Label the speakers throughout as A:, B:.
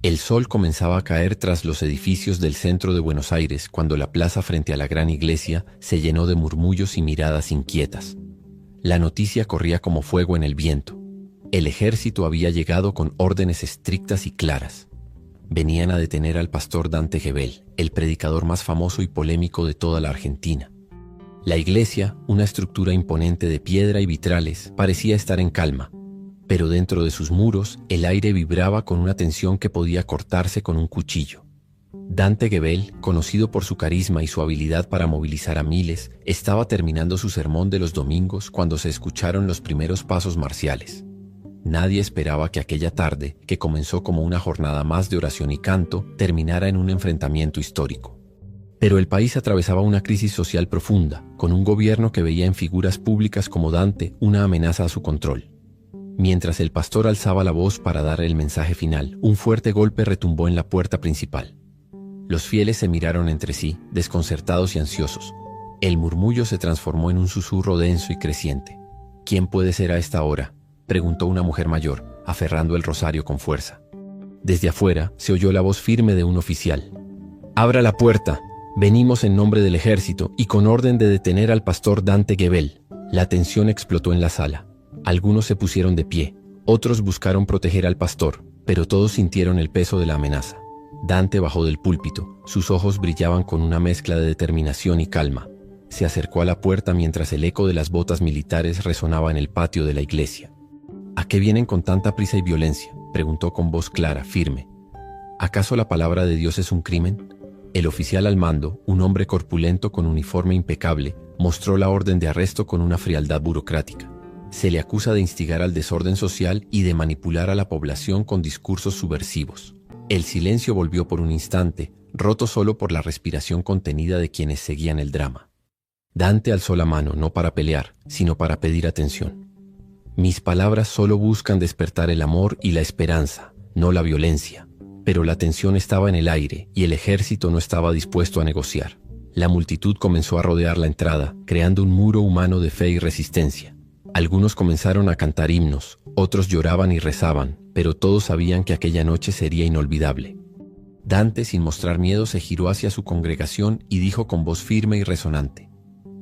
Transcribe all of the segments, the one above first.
A: El sol comenzaba a caer tras los edificios del centro de Buenos Aires cuando la plaza frente a la gran iglesia se llenó de murmullos y miradas inquietas. La noticia corría como fuego en el viento. El ejército había llegado con órdenes estrictas y claras. Venían a detener al pastor Dante Gebel, el predicador más famoso y polémico de toda la Argentina. La iglesia, una estructura imponente de piedra y vitrales, parecía estar en calma, pero dentro de sus muros el aire vibraba con una tensión que podía cortarse con un cuchillo. Dante Gebel, conocido por su carisma y su habilidad para movilizar a miles, estaba terminando su sermón de los domingos cuando se escucharon los primeros pasos marciales. Nadie esperaba que aquella tarde, que comenzó como una jornada más de oración y canto, terminara en un enfrentamiento histórico. Pero el país atravesaba una crisis social profunda, con un gobierno que veía en figuras públicas como Dante una amenaza a su control. Mientras el pastor alzaba la voz para dar el mensaje final, un fuerte golpe retumbó en la puerta principal. Los fieles se miraron entre sí, desconcertados y ansiosos. El murmullo se transformó en un susurro denso y creciente. ¿Quién puede ser a esta hora?, preguntó una mujer mayor, aferrando el rosario con fuerza. Desde afuera se oyó la voz firme de un oficial. «Abra la puerta. Venimos en nombre del ejército y con orden de detener al pastor Dante Gebel». La tensión explotó en la sala. Algunos se pusieron de pie, otros buscaron proteger al pastor, pero todos sintieron el peso de la amenaza. Dante bajó del púlpito, sus ojos brillaban con una mezcla de determinación y calma. Se acercó a la puerta mientras el eco de las botas militares resonaba en el patio de la iglesia. «¿A qué vienen con tanta prisa y violencia?», preguntó con voz clara, firme. «¿Acaso la palabra de Dios es un crimen?». El oficial al mando, un hombre corpulento con uniforme impecable, mostró la orden de arresto con una frialdad burocrática. Se le acusa de instigar al desorden social y de manipular a la población con discursos subversivos. El silencio volvió por un instante, roto solo por la respiración contenida de quienes seguían el drama. Dante alzó la mano no para pelear, sino para pedir atención. «Mis palabras solo buscan despertar el amor y la esperanza, no la violencia». Pero la tensión estaba en el aire y el ejército no estaba dispuesto a negociar. La multitud comenzó a rodear la entrada, creando un muro humano de fe y resistencia. Algunos comenzaron a cantar himnos, otros lloraban y rezaban, pero todos sabían que aquella noche sería inolvidable. Dante, sin mostrar miedo, se giró hacia su congregación y dijo con voz firme y resonante: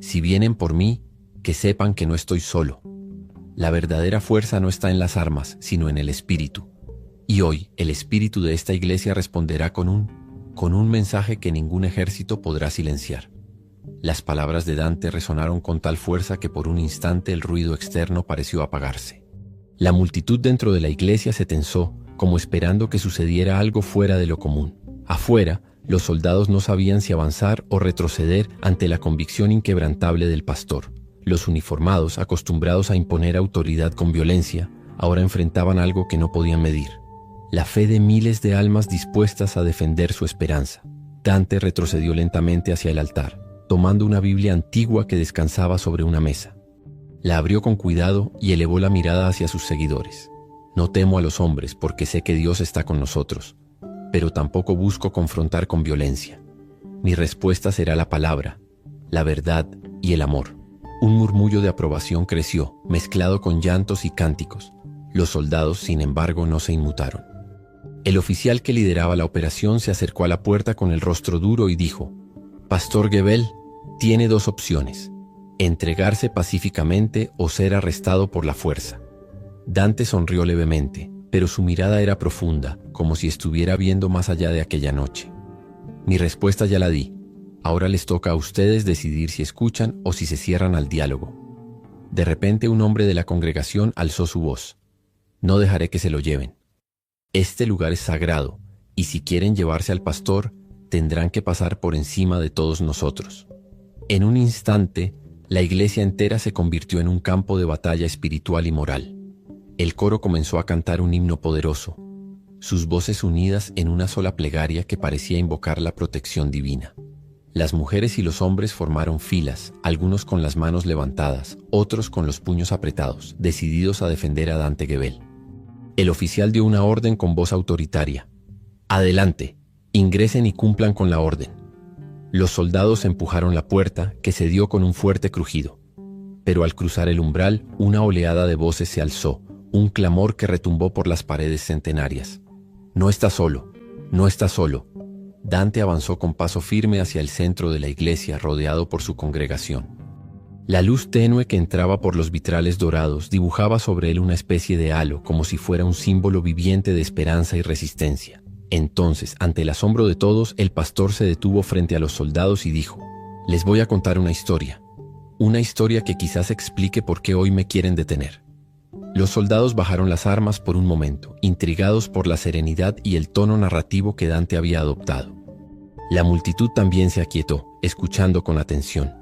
A: «Si vienen por mí, que sepan que no estoy solo. La verdadera fuerza no está en las armas, sino en el espíritu. Y hoy el espíritu de esta iglesia responderá con un mensaje que ningún ejército podrá silenciar». Las palabras de Dante resonaron con tal fuerza que por un instante el ruido externo pareció apagarse. La multitud dentro de la iglesia se tensó, como esperando que sucediera algo fuera de lo común. Afuera, los soldados no sabían si avanzar o retroceder ante la convicción inquebrantable del pastor. Los uniformados, acostumbrados a imponer autoridad con violencia, ahora enfrentaban algo que no podían medir: la fe de miles de almas dispuestas a defender su esperanza. Dante retrocedió lentamente hacia el altar, tomando una Biblia antigua que descansaba sobre una mesa. La abrió con cuidado y elevó la mirada hacia sus seguidores. «No temo a los hombres porque sé que Dios está con nosotros, pero tampoco busco confrontar con violencia. Mi respuesta será la palabra, la verdad y el amor». Un murmullo de aprobación creció, mezclado con llantos y cánticos. Los soldados, sin embargo, no se inmutaron. El oficial que lideraba la operación se acercó a la puerta con el rostro duro y dijo: «Pastor Gebel, tiene dos opciones: entregarse pacíficamente o ser arrestado por la fuerza». Dante sonrió levemente, pero su mirada era profunda, como si estuviera viendo más allá de aquella noche. «Mi respuesta ya la di. Ahora les toca a ustedes decidir si escuchan o si se cierran al diálogo». De repente un hombre de la congregación alzó su voz: «No dejaré que se lo lleven. Este lugar es sagrado, y si quieren llevarse al pastor, tendrán que pasar por encima de todos nosotros». En un instante, la iglesia entera se convirtió en un campo de batalla espiritual y moral. El coro comenzó a cantar un himno poderoso, sus voces unidas en una sola plegaria que parecía invocar la protección divina. Las mujeres y los hombres formaron filas, algunos con las manos levantadas, otros con los puños apretados, decididos a defender a Dante Gebel. El oficial dio una orden con voz autoritaria: «Adelante, ingresen y cumplan con la orden». Los soldados empujaron la puerta, que se dio con un fuerte crujido. Pero al cruzar el umbral, una oleada de voces se alzó, un clamor que retumbó por las paredes centenarias. «No está solo, No está solo. Dante avanzó con paso firme hacia el centro de la iglesia, rodeado por su congregación. La luz tenue que entraba por los vitrales dorados dibujaba sobre él una especie de halo, como si fuera un símbolo viviente de esperanza y resistencia. Entonces, ante el asombro de todos, el pastor se detuvo frente a los soldados y dijo: «Les voy a contar una historia que quizás explique por qué hoy me quieren detener». Los soldados bajaron las armas por un momento, intrigados por la serenidad y el tono narrativo que Dante había adoptado. La multitud también se aquietó, escuchando con atención.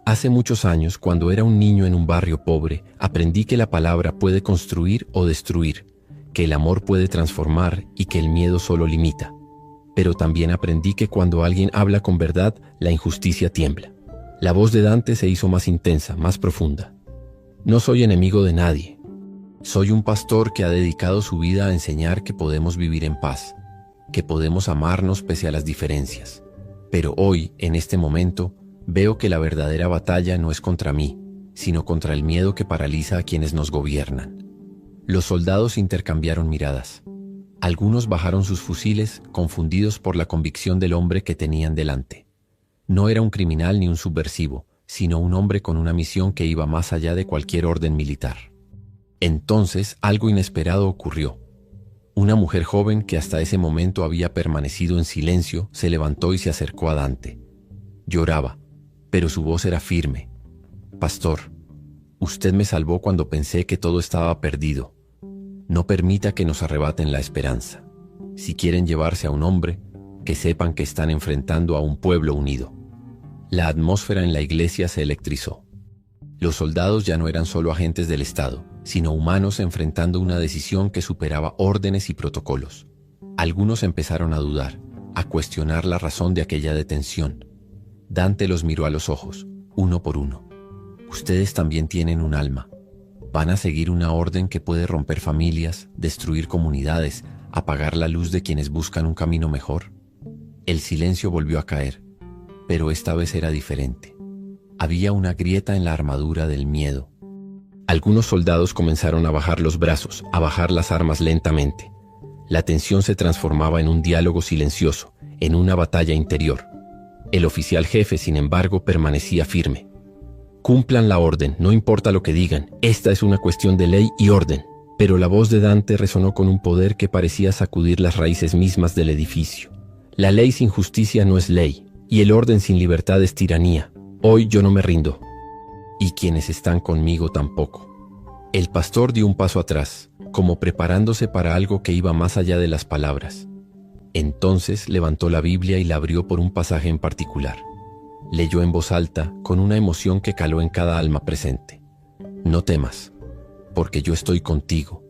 A: Hace muchos años, cuando era un niño en un barrio pobre, aprendí que la palabra puede construir o destruir, que el amor puede transformar y que el miedo solo limita. Pero también aprendí que cuando alguien habla con verdad, la injusticia tiembla. La voz de Dante se hizo más intensa, más profunda. No soy enemigo de nadie. Soy un pastor que ha dedicado su vida a enseñar que podemos vivir en paz, que podemos amarnos pese a las diferencias. Pero hoy, en este momento, veo que la verdadera batalla no es contra mí, sino contra el miedo que paraliza a quienes nos gobiernan. Los soldados intercambiaron miradas. Algunos bajaron sus fusiles, confundidos por la convicción del hombre que tenían delante. No era un criminal ni un subversivo, sino un hombre con una misión que iba más allá de cualquier orden militar. Entonces, algo inesperado ocurrió. Una mujer joven que hasta ese momento había permanecido en silencio se levantó y se acercó a Dante. Lloraba, pero su voz era firme. «Pastor, usted me salvó cuando pensé que todo estaba perdido. No permita que nos arrebaten la esperanza. Si quieren llevarse a un hombre, que sepan que están enfrentando a un pueblo unido». La atmósfera en la iglesia se electrizó. Los soldados ya no eran solo agentes del Estado, sino humanos enfrentando una decisión que superaba órdenes y protocolos. Algunos empezaron a dudar, a cuestionar la razón de aquella detención. Dante los miró a los ojos, uno por uno. «Ustedes también tienen un alma. ¿Van a seguir una orden que puede romper familias, destruir comunidades, apagar la luz de quienes buscan un camino mejor?» El silencio volvió a caer, pero esta vez era diferente. Había una grieta en la armadura del miedo. Algunos soldados comenzaron a bajar los brazos, a bajar las armas lentamente. La tensión se transformaba en un diálogo silencioso, en una batalla interior. El oficial jefe, sin embargo, permanecía firme. «Cumplan la orden, no importa lo que digan. Esta es una cuestión de ley y orden». Pero la voz de Dante resonó con un poder que parecía sacudir las raíces mismas del edificio. «La ley sin justicia no es ley, y el orden sin libertad es tiranía. Hoy yo no me rindo. Y quienes están conmigo tampoco». El pastor dio un paso atrás, como preparándose para algo que iba más allá de las palabras. Entonces levantó la Biblia y la abrió por un pasaje en particular. Leyó en voz alta, con una emoción que caló en cada alma presente. «No temas, porque yo estoy contigo.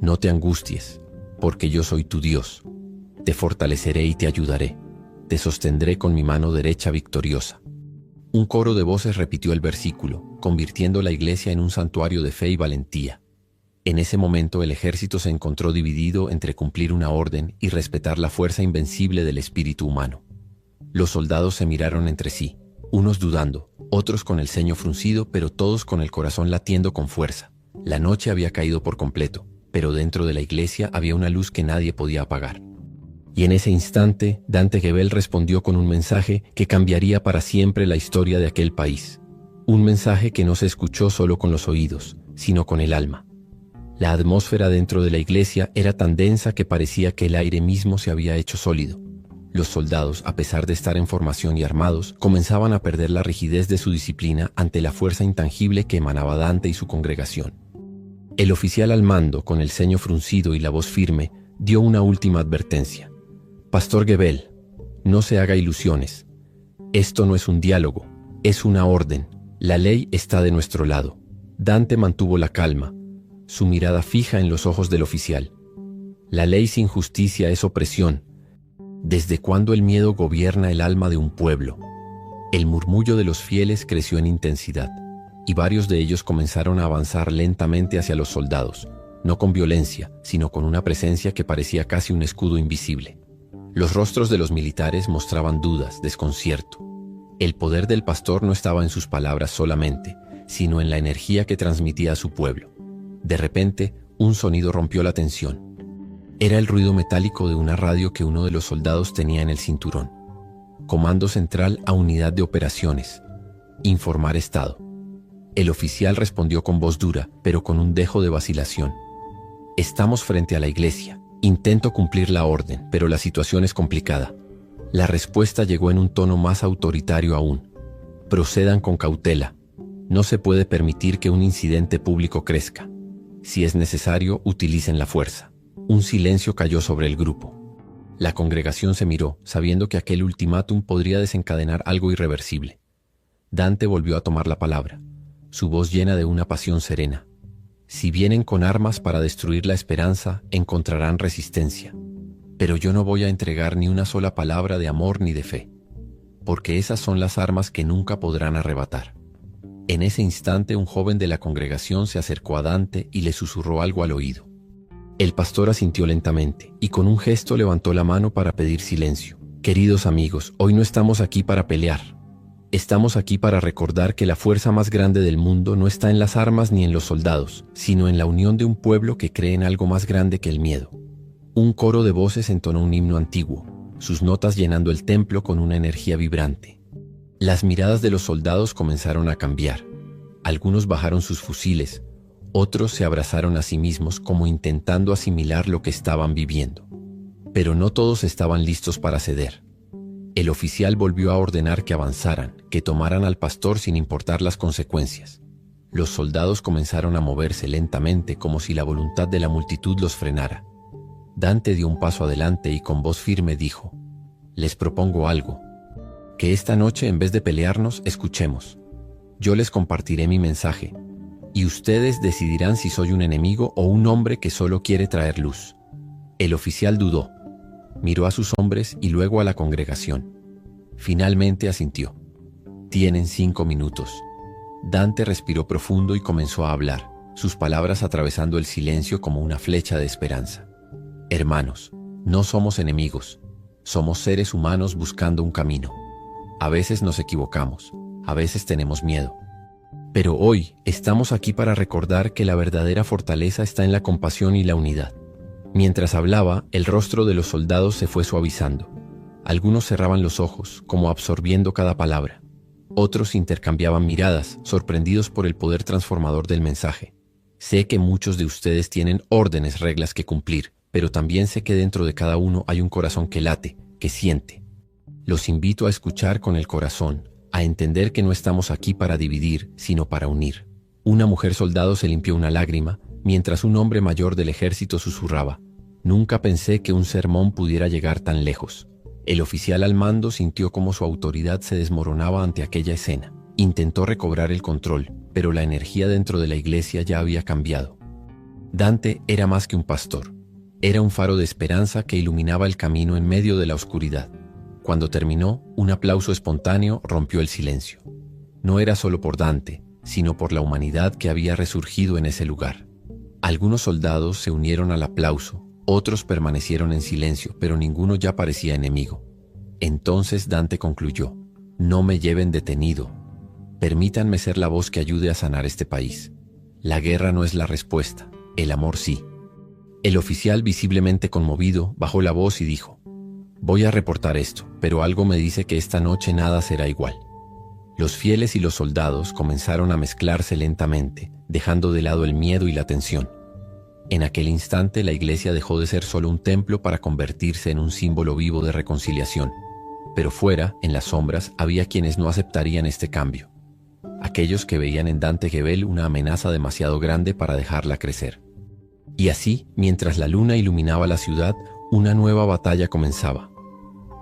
A: No te angusties, porque yo soy tu Dios. Te fortaleceré y te ayudaré. Te sostendré con mi mano derecha victoriosa». Un coro de voces repitió el versículo, convirtiendo la iglesia en un santuario de fe y valentía. En ese momento el ejército se encontró dividido entre cumplir una orden y respetar la fuerza invencible del espíritu humano. Los soldados se miraron entre sí, unos dudando, otros con el ceño fruncido, pero todos con el corazón latiendo con fuerza. La noche había caído por completo, pero dentro de la iglesia había una luz que nadie podía apagar. Y en ese instante, Dante Gebel respondió con un mensaje que cambiaría para siempre la historia de aquel país. Un mensaje que no se escuchó solo con los oídos, sino con el alma. La atmósfera dentro de la iglesia era tan densa que parecía que el aire mismo se había hecho sólido. Los soldados, a pesar de estar en formación y armados, comenzaban a perder la rigidez de su disciplina ante la fuerza intangible que emanaba Dante y su congregación. El oficial al mando, con el ceño fruncido y la voz firme, dio una última advertencia. «Pastor Gebel, no se haga ilusiones. Esto no es un diálogo, es una orden. La ley está de nuestro lado». Dante mantuvo la calma, su mirada fija en los ojos del oficial. «La ley sin justicia es opresión. ¿Desde cuándo el miedo gobierna el alma de un pueblo?». El murmullo de los fieles creció en intensidad, y varios de ellos comenzaron a avanzar lentamente hacia los soldados, no con violencia, sino con una presencia que parecía casi un escudo invisible. Los rostros de los militares mostraban dudas, desconcierto. El poder del pastor no estaba en sus palabras solamente, sino en la energía que transmitía a su pueblo. De repente, un sonido rompió la tensión. Era el ruido metálico de una radio que uno de los soldados tenía en el cinturón. Comando central a unidad de operaciones. Informar estado. El oficial respondió con voz dura, pero con un dejo de vacilación. Estamos frente a la iglesia. Intento cumplir la orden, pero la situación es complicada. La respuesta llegó en un tono más autoritario aún. Procedan con cautela. No se puede permitir que un incidente público crezca. Si es necesario, utilicen la fuerza. Un silencio cayó sobre el grupo. La congregación se miró, sabiendo que aquel ultimátum podría desencadenar algo irreversible. Dante volvió a tomar la palabra, su voz llena de una pasión serena. Si vienen con armas para destruir la esperanza, encontrarán resistencia. Pero yo no voy a entregar ni una sola palabra de amor ni de fe, porque esas son las armas que nunca podrán arrebatar. En ese instante un joven de la congregación se acercó a Dante y le susurró algo al oído. El pastor asintió lentamente y con un gesto levantó la mano para pedir silencio. Queridos amigos, hoy no estamos aquí para pelear. Estamos aquí para recordar que la fuerza más grande del mundo no está en las armas ni en los soldados, sino en la unión de un pueblo que cree en algo más grande que el miedo. Un coro de voces entonó un himno antiguo, sus notas llenando el templo con una energía vibrante. Las miradas de los soldados comenzaron a cambiar. Algunos bajaron sus fusiles, otros se abrazaron a sí mismos como intentando asimilar lo que estaban viviendo. Pero no todos estaban listos para ceder. El oficial volvió a ordenar que avanzaran, que tomaran al pastor sin importar las consecuencias. Los soldados comenzaron a moverse lentamente como si la voluntad de la multitud los frenara. Dante dio un paso adelante y con voz firme dijo: «Les propongo algo. Que esta noche, en vez de pelearnos, escuchemos. Yo les compartiré mi mensaje, y ustedes decidirán si soy un enemigo o un hombre que solo quiere traer luz». El oficial dudó, miró a sus hombres y luego a la congregación. Finalmente asintió. «Tienen 5 minutos». Dante respiró profundo y comenzó a hablar, sus palabras atravesando el silencio como una flecha de esperanza. «Hermanos, no somos enemigos, somos seres humanos buscando un camino. A veces nos equivocamos, a veces tenemos miedo. Pero hoy estamos aquí para recordar que la verdadera fortaleza está en la compasión y la unidad». Mientras hablaba, el rostro de los soldados se fue suavizando. Algunos cerraban los ojos, como absorbiendo cada palabra. Otros intercambiaban miradas, sorprendidos por el poder transformador del mensaje. Sé que muchos de ustedes tienen órdenes, reglas que cumplir, pero también sé que dentro de cada uno hay un corazón que late, que siente. Los invito a escuchar con el corazón, a entender que no estamos aquí para dividir, sino para unir. Una mujer soldado se limpió una lágrima, mientras un hombre mayor del ejército susurraba: «Nunca pensé que un sermón pudiera llegar tan lejos». El oficial al mando sintió cómo su autoridad se desmoronaba ante aquella escena. Intentó recobrar el control, pero la energía dentro de la iglesia ya había cambiado. Dante era más que un pastor. Era un faro de esperanza que iluminaba el camino en medio de la oscuridad. Cuando terminó, un aplauso espontáneo rompió el silencio. No era solo por Dante, sino por la humanidad que había resurgido en ese lugar. Algunos soldados se unieron al aplauso, otros permanecieron en silencio, pero ninguno ya parecía enemigo. Entonces Dante concluyó: «No me lleven detenido. Permítanme ser la voz que ayude a sanar este país. La guerra no es la respuesta, el amor sí». El oficial, visiblemente conmovido, bajó la voz y dijo: «Voy a reportar esto, pero algo me dice que esta noche nada será igual». Los fieles y los soldados comenzaron a mezclarse lentamente, dejando de lado el miedo y la tensión. En aquel instante la iglesia dejó de ser solo un templo para convertirse en un símbolo vivo de reconciliación. Pero fuera, en las sombras, había quienes no aceptarían este cambio. Aquellos que veían en Dante Gebel una amenaza demasiado grande para dejarla crecer. Y así, mientras la luna iluminaba la ciudad, una nueva batalla comenzaba.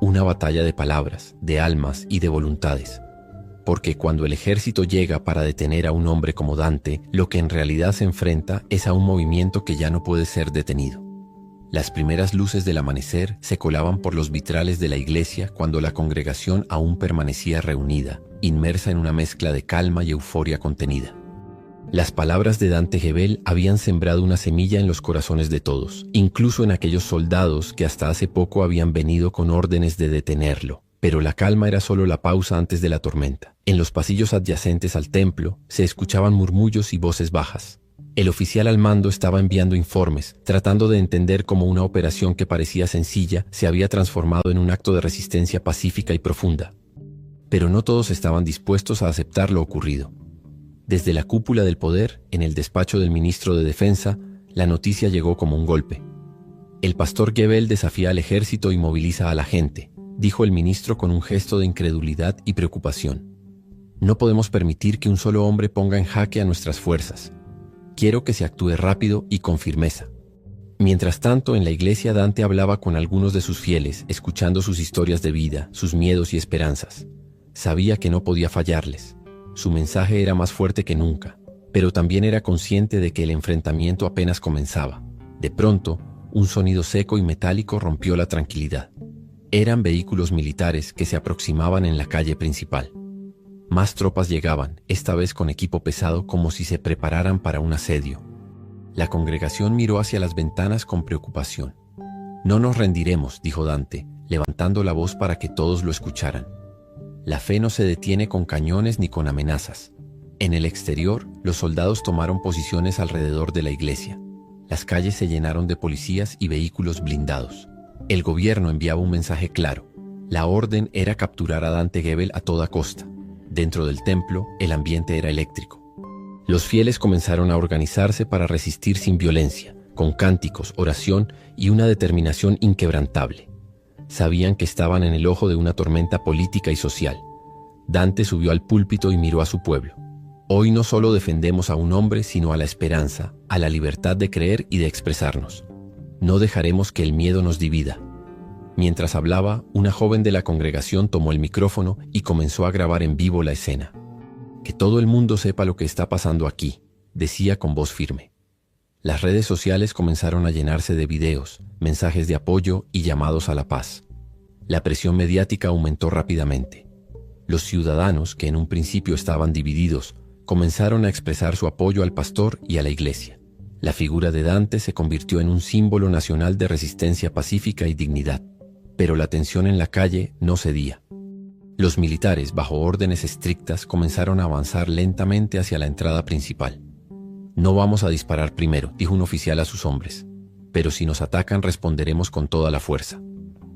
A: Una batalla de palabras, de almas y de voluntades. Porque cuando el ejército llega para detener a un hombre como Dante, lo que en realidad se enfrenta es a un movimiento que ya no puede ser detenido. Las primeras luces del amanecer se colaban por los vitrales de la iglesia cuando la congregación aún permanecía reunida, inmersa en una mezcla de calma y euforia contenida. Las palabras de Dante Gebel habían sembrado una semilla en los corazones de todos, incluso en aquellos soldados que hasta hace poco habían venido con órdenes de detenerlo. Pero la calma era solo la pausa antes de la tormenta. En los pasillos adyacentes al templo se escuchaban murmullos y voces bajas. El oficial al mando estaba enviando informes, tratando de entender cómo una operación que parecía sencilla se había transformado en un acto de resistencia pacífica y profunda. Pero no todos estaban dispuestos a aceptar lo ocurrido. Desde la cúpula del poder, en el despacho del ministro de Defensa, la noticia llegó como un golpe. El pastor Gebel desafía al ejército y moviliza a la gente, dijo el ministro con un gesto de incredulidad y preocupación. No podemos permitir que un solo hombre ponga en jaque a nuestras fuerzas. Quiero que se actúe rápido y con firmeza. Mientras tanto, en la iglesia Dante hablaba con algunos de sus fieles, escuchando sus historias de vida, sus miedos y esperanzas. Sabía que no podía fallarles. Su mensaje era más fuerte que nunca, pero también era consciente de que el enfrentamiento apenas comenzaba. De pronto, un sonido seco y metálico rompió la tranquilidad. Eran vehículos militares que se aproximaban en la calle principal. Más tropas llegaban, esta vez con equipo pesado como si se prepararan para un asedio. La congregación miró hacia las ventanas con preocupación. No nos rendiremos, dijo Dante, levantando la voz para que todos lo escucharan. La fe no se detiene con cañones ni con amenazas. En el exterior, los soldados tomaron posiciones alrededor de la iglesia. Las calles se llenaron de policías y vehículos blindados. El gobierno enviaba un mensaje claro. La orden era capturar a Dante Gebel a toda costa. Dentro del templo, el ambiente era eléctrico. Los fieles comenzaron a organizarse para resistir sin violencia, con cánticos, oración y una determinación inquebrantable. Sabían que estaban en el ojo de una tormenta política y social. Dante subió al púlpito y miró a su pueblo. Hoy no solo defendemos a un hombre, sino a la esperanza, a la libertad de creer y de expresarnos. No dejaremos que el miedo nos divida. Mientras hablaba, una joven de la congregación tomó el micrófono y comenzó a grabar en vivo la escena. Que todo el mundo sepa lo que está pasando aquí, decía con voz firme. Las redes sociales comenzaron a llenarse de videos, mensajes de apoyo y llamados a la paz. La presión mediática aumentó rápidamente. Los ciudadanos, que en un principio estaban divididos, comenzaron a expresar su apoyo al pastor y a la iglesia. La figura de Dante se convirtió en un símbolo nacional de resistencia pacífica y dignidad. Pero la tensión en la calle no cedía. Los militares, bajo órdenes estrictas, comenzaron a avanzar lentamente hacia la entrada principal. No vamos a disparar primero, dijo un oficial a sus hombres, pero si nos atacan responderemos con toda la fuerza.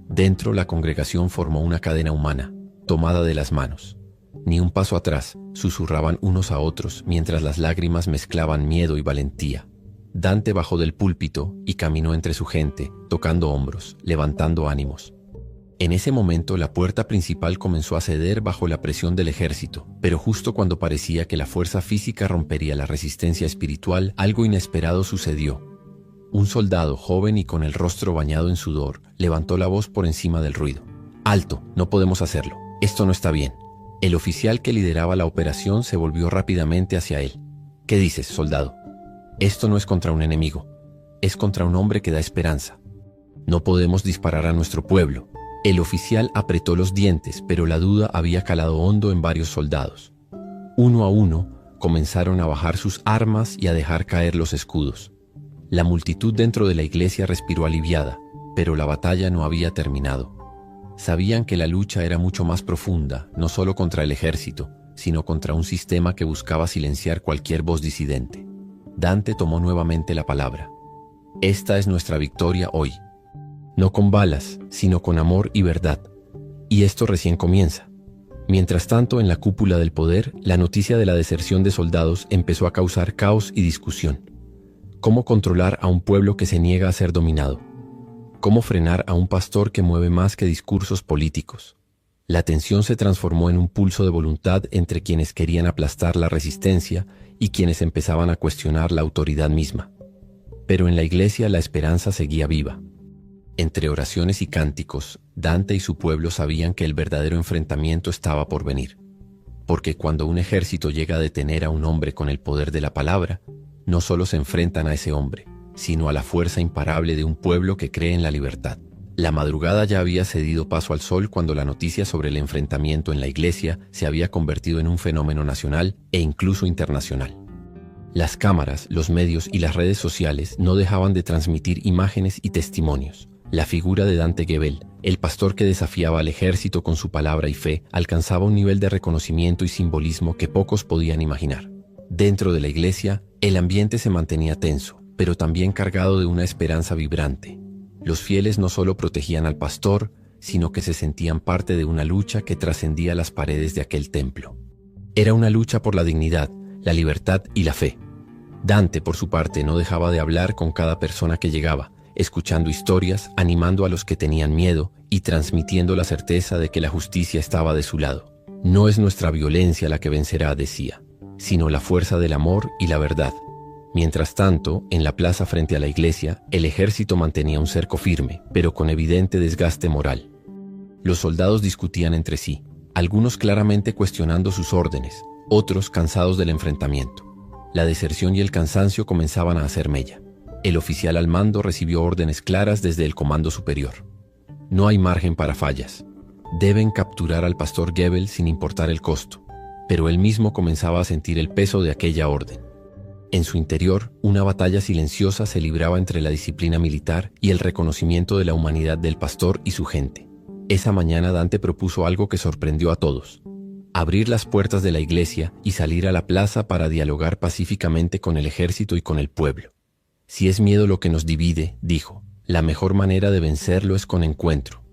A: Dentro, la congregación formó una cadena humana, tomada de las manos. Ni un paso atrás, susurraban unos a otros mientras las lágrimas mezclaban miedo y valentía. Dante bajó del púlpito y caminó entre su gente, tocando hombros, levantando ánimos. En ese momento la puerta principal comenzó a ceder bajo la presión del ejército, pero justo cuando parecía que la fuerza física rompería la resistencia espiritual, algo inesperado sucedió. Un soldado joven y con el rostro bañado en sudor levantó la voz por encima del ruido. «Alto, no podemos hacerlo. Esto no está bien». El oficial que lideraba la operación se volvió rápidamente hacia él. «¿Qué dices, soldado? Esto no es contra un enemigo, es contra un hombre que da esperanza. No podemos disparar a nuestro pueblo». El oficial apretó los dientes, pero la duda había calado hondo en varios soldados. Uno a uno, comenzaron a bajar sus armas y a dejar caer los escudos. La multitud dentro de la iglesia respiró aliviada, pero la batalla no había terminado. Sabían que la lucha era mucho más profunda, no solo contra el ejército, sino contra un sistema que buscaba silenciar cualquier voz disidente. Dante tomó nuevamente la palabra. Esta es nuestra victoria hoy. No con balas, sino con amor y verdad. Y esto recién comienza. Mientras tanto, en la cúpula del poder, la noticia de la deserción de soldados empezó a causar caos y discusión. ¿Cómo controlar a un pueblo que se niega a ser dominado? ¿Cómo frenar a un pastor que mueve más que discursos políticos? La tensión se transformó en un pulso de voluntad entre quienes querían aplastar la resistencia y quienes empezaban a cuestionar la autoridad misma. Pero en la iglesia la esperanza seguía viva. Entre oraciones y cánticos, Dante y su pueblo sabían que el verdadero enfrentamiento estaba por venir. Porque cuando un ejército llega a detener a un hombre con el poder de la palabra, no solo se enfrentan a ese hombre, sino a la fuerza imparable de un pueblo que cree en la libertad. La madrugada ya había cedido paso al sol cuando la noticia sobre el enfrentamiento en la iglesia se había convertido en un fenómeno nacional e incluso internacional. Las cámaras, los medios y las redes sociales no dejaban de transmitir imágenes y testimonios. La figura de Dante Gebel, el pastor que desafiaba al ejército con su palabra y fe, alcanzaba un nivel de reconocimiento y simbolismo que pocos podían imaginar. Dentro de la iglesia, El ambiente se mantenía tenso, pero también cargado de una esperanza vibrante. Los fieles no solo protegían al pastor, sino que se sentían parte de una lucha que trascendía las paredes de aquel templo. Era una lucha por la dignidad, la libertad y la fe. Dante, por su parte, no dejaba de hablar con cada persona que llegaba, escuchando historias, animando a los que tenían miedo y transmitiendo la certeza de que la justicia estaba de su lado. No es nuestra violencia la que vencerá, decía, sino la fuerza del amor y la verdad. Mientras tanto, en la plaza frente a la iglesia, el ejército mantenía un cerco firme, pero con evidente desgaste moral. Los soldados discutían entre sí, algunos claramente cuestionando sus órdenes, otros cansados del enfrentamiento. La deserción y el cansancio comenzaban a hacer mella. El oficial al mando recibió órdenes claras desde el comando superior. No hay margen para fallas. Deben capturar al pastor Goebbels sin importar el costo. Pero él mismo comenzaba a sentir el peso de aquella orden. En su interior, una batalla silenciosa se libraba entre la disciplina militar y el reconocimiento de la humanidad del pastor y su gente. Esa mañana Dante propuso algo que sorprendió a todos: abrir las puertas de la iglesia y salir a la plaza para dialogar pacíficamente con el ejército y con el pueblo. Si es miedo lo que nos divide, dijo, la mejor manera de vencerlo es con encuentro.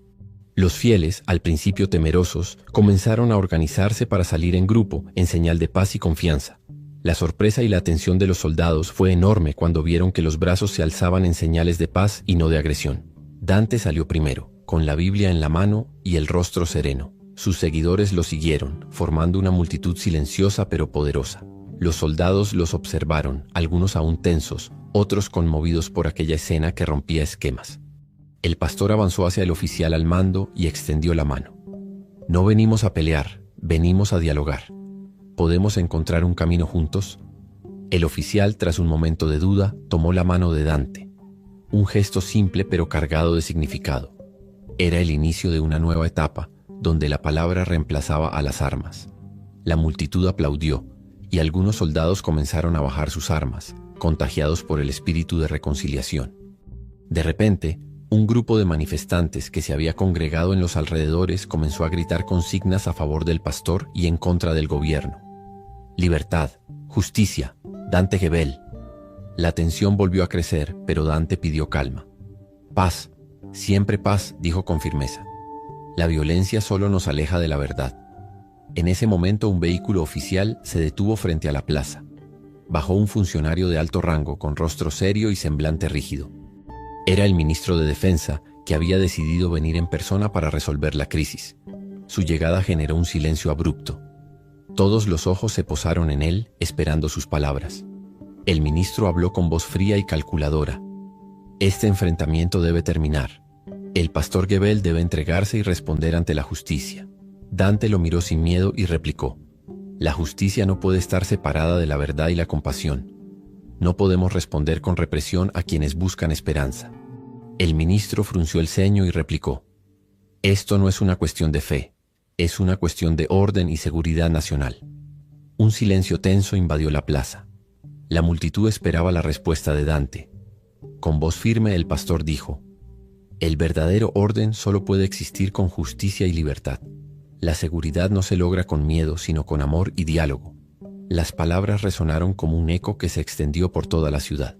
A: Los fieles, al principio temerosos, comenzaron a organizarse para salir en grupo, en señal de paz y confianza. La sorpresa y la atención de los soldados fue enorme cuando vieron que los brazos se alzaban en señales de paz y no de agresión. Dante salió primero, con la Biblia en la mano y el rostro sereno. Sus seguidores lo siguieron, formando una multitud silenciosa pero poderosa. Los soldados los observaron, algunos aún tensos, otros conmovidos por aquella escena que rompía esquemas. El pastor avanzó hacia el oficial al mando y extendió la mano. No venimos a pelear, venimos a dialogar. ¿Podemos encontrar un camino juntos? El oficial, tras un momento de duda, tomó la mano de Dante. Un gesto simple pero cargado de significado. Era el inicio de una nueva etapa, donde la palabra reemplazaba a las armas. La multitud aplaudió, y algunos soldados comenzaron a bajar sus armas, contagiados por el espíritu de reconciliación. De repente, un grupo de manifestantes que se había congregado en los alrededores comenzó a gritar consignas a favor del pastor y en contra del gobierno. Libertad, justicia, Dante Goebbels. La tensión volvió a crecer, pero Dante pidió calma. Paz, siempre paz, dijo con firmeza. La violencia solo nos aleja de la verdad. En ese momento un vehículo oficial se detuvo frente a la plaza. Bajó un funcionario de alto rango con rostro serio y semblante rígido. Era el ministro de Defensa, que había decidido venir en persona para resolver la crisis. Su llegada generó un silencio abrupto. Todos los ojos se posaron en él, esperando sus palabras. El ministro habló con voz fría y calculadora. Este enfrentamiento debe terminar. El pastor Goebbels debe entregarse y responder ante la justicia. Dante lo miró sin miedo y replicó: la justicia no puede estar separada de la verdad y la compasión. No podemos responder con represión a quienes buscan esperanza. El ministro frunció el ceño y replicó: esto no es una cuestión de fe, es una cuestión de orden y seguridad nacional. Un silencio tenso invadió la plaza. La multitud esperaba la respuesta de Dante. Con voz firme el pastor dijo: el verdadero orden solo puede existir con justicia y libertad. La seguridad no se logra con miedo, sino con amor y diálogo. Las palabras resonaron como un eco que se extendió por toda la ciudad.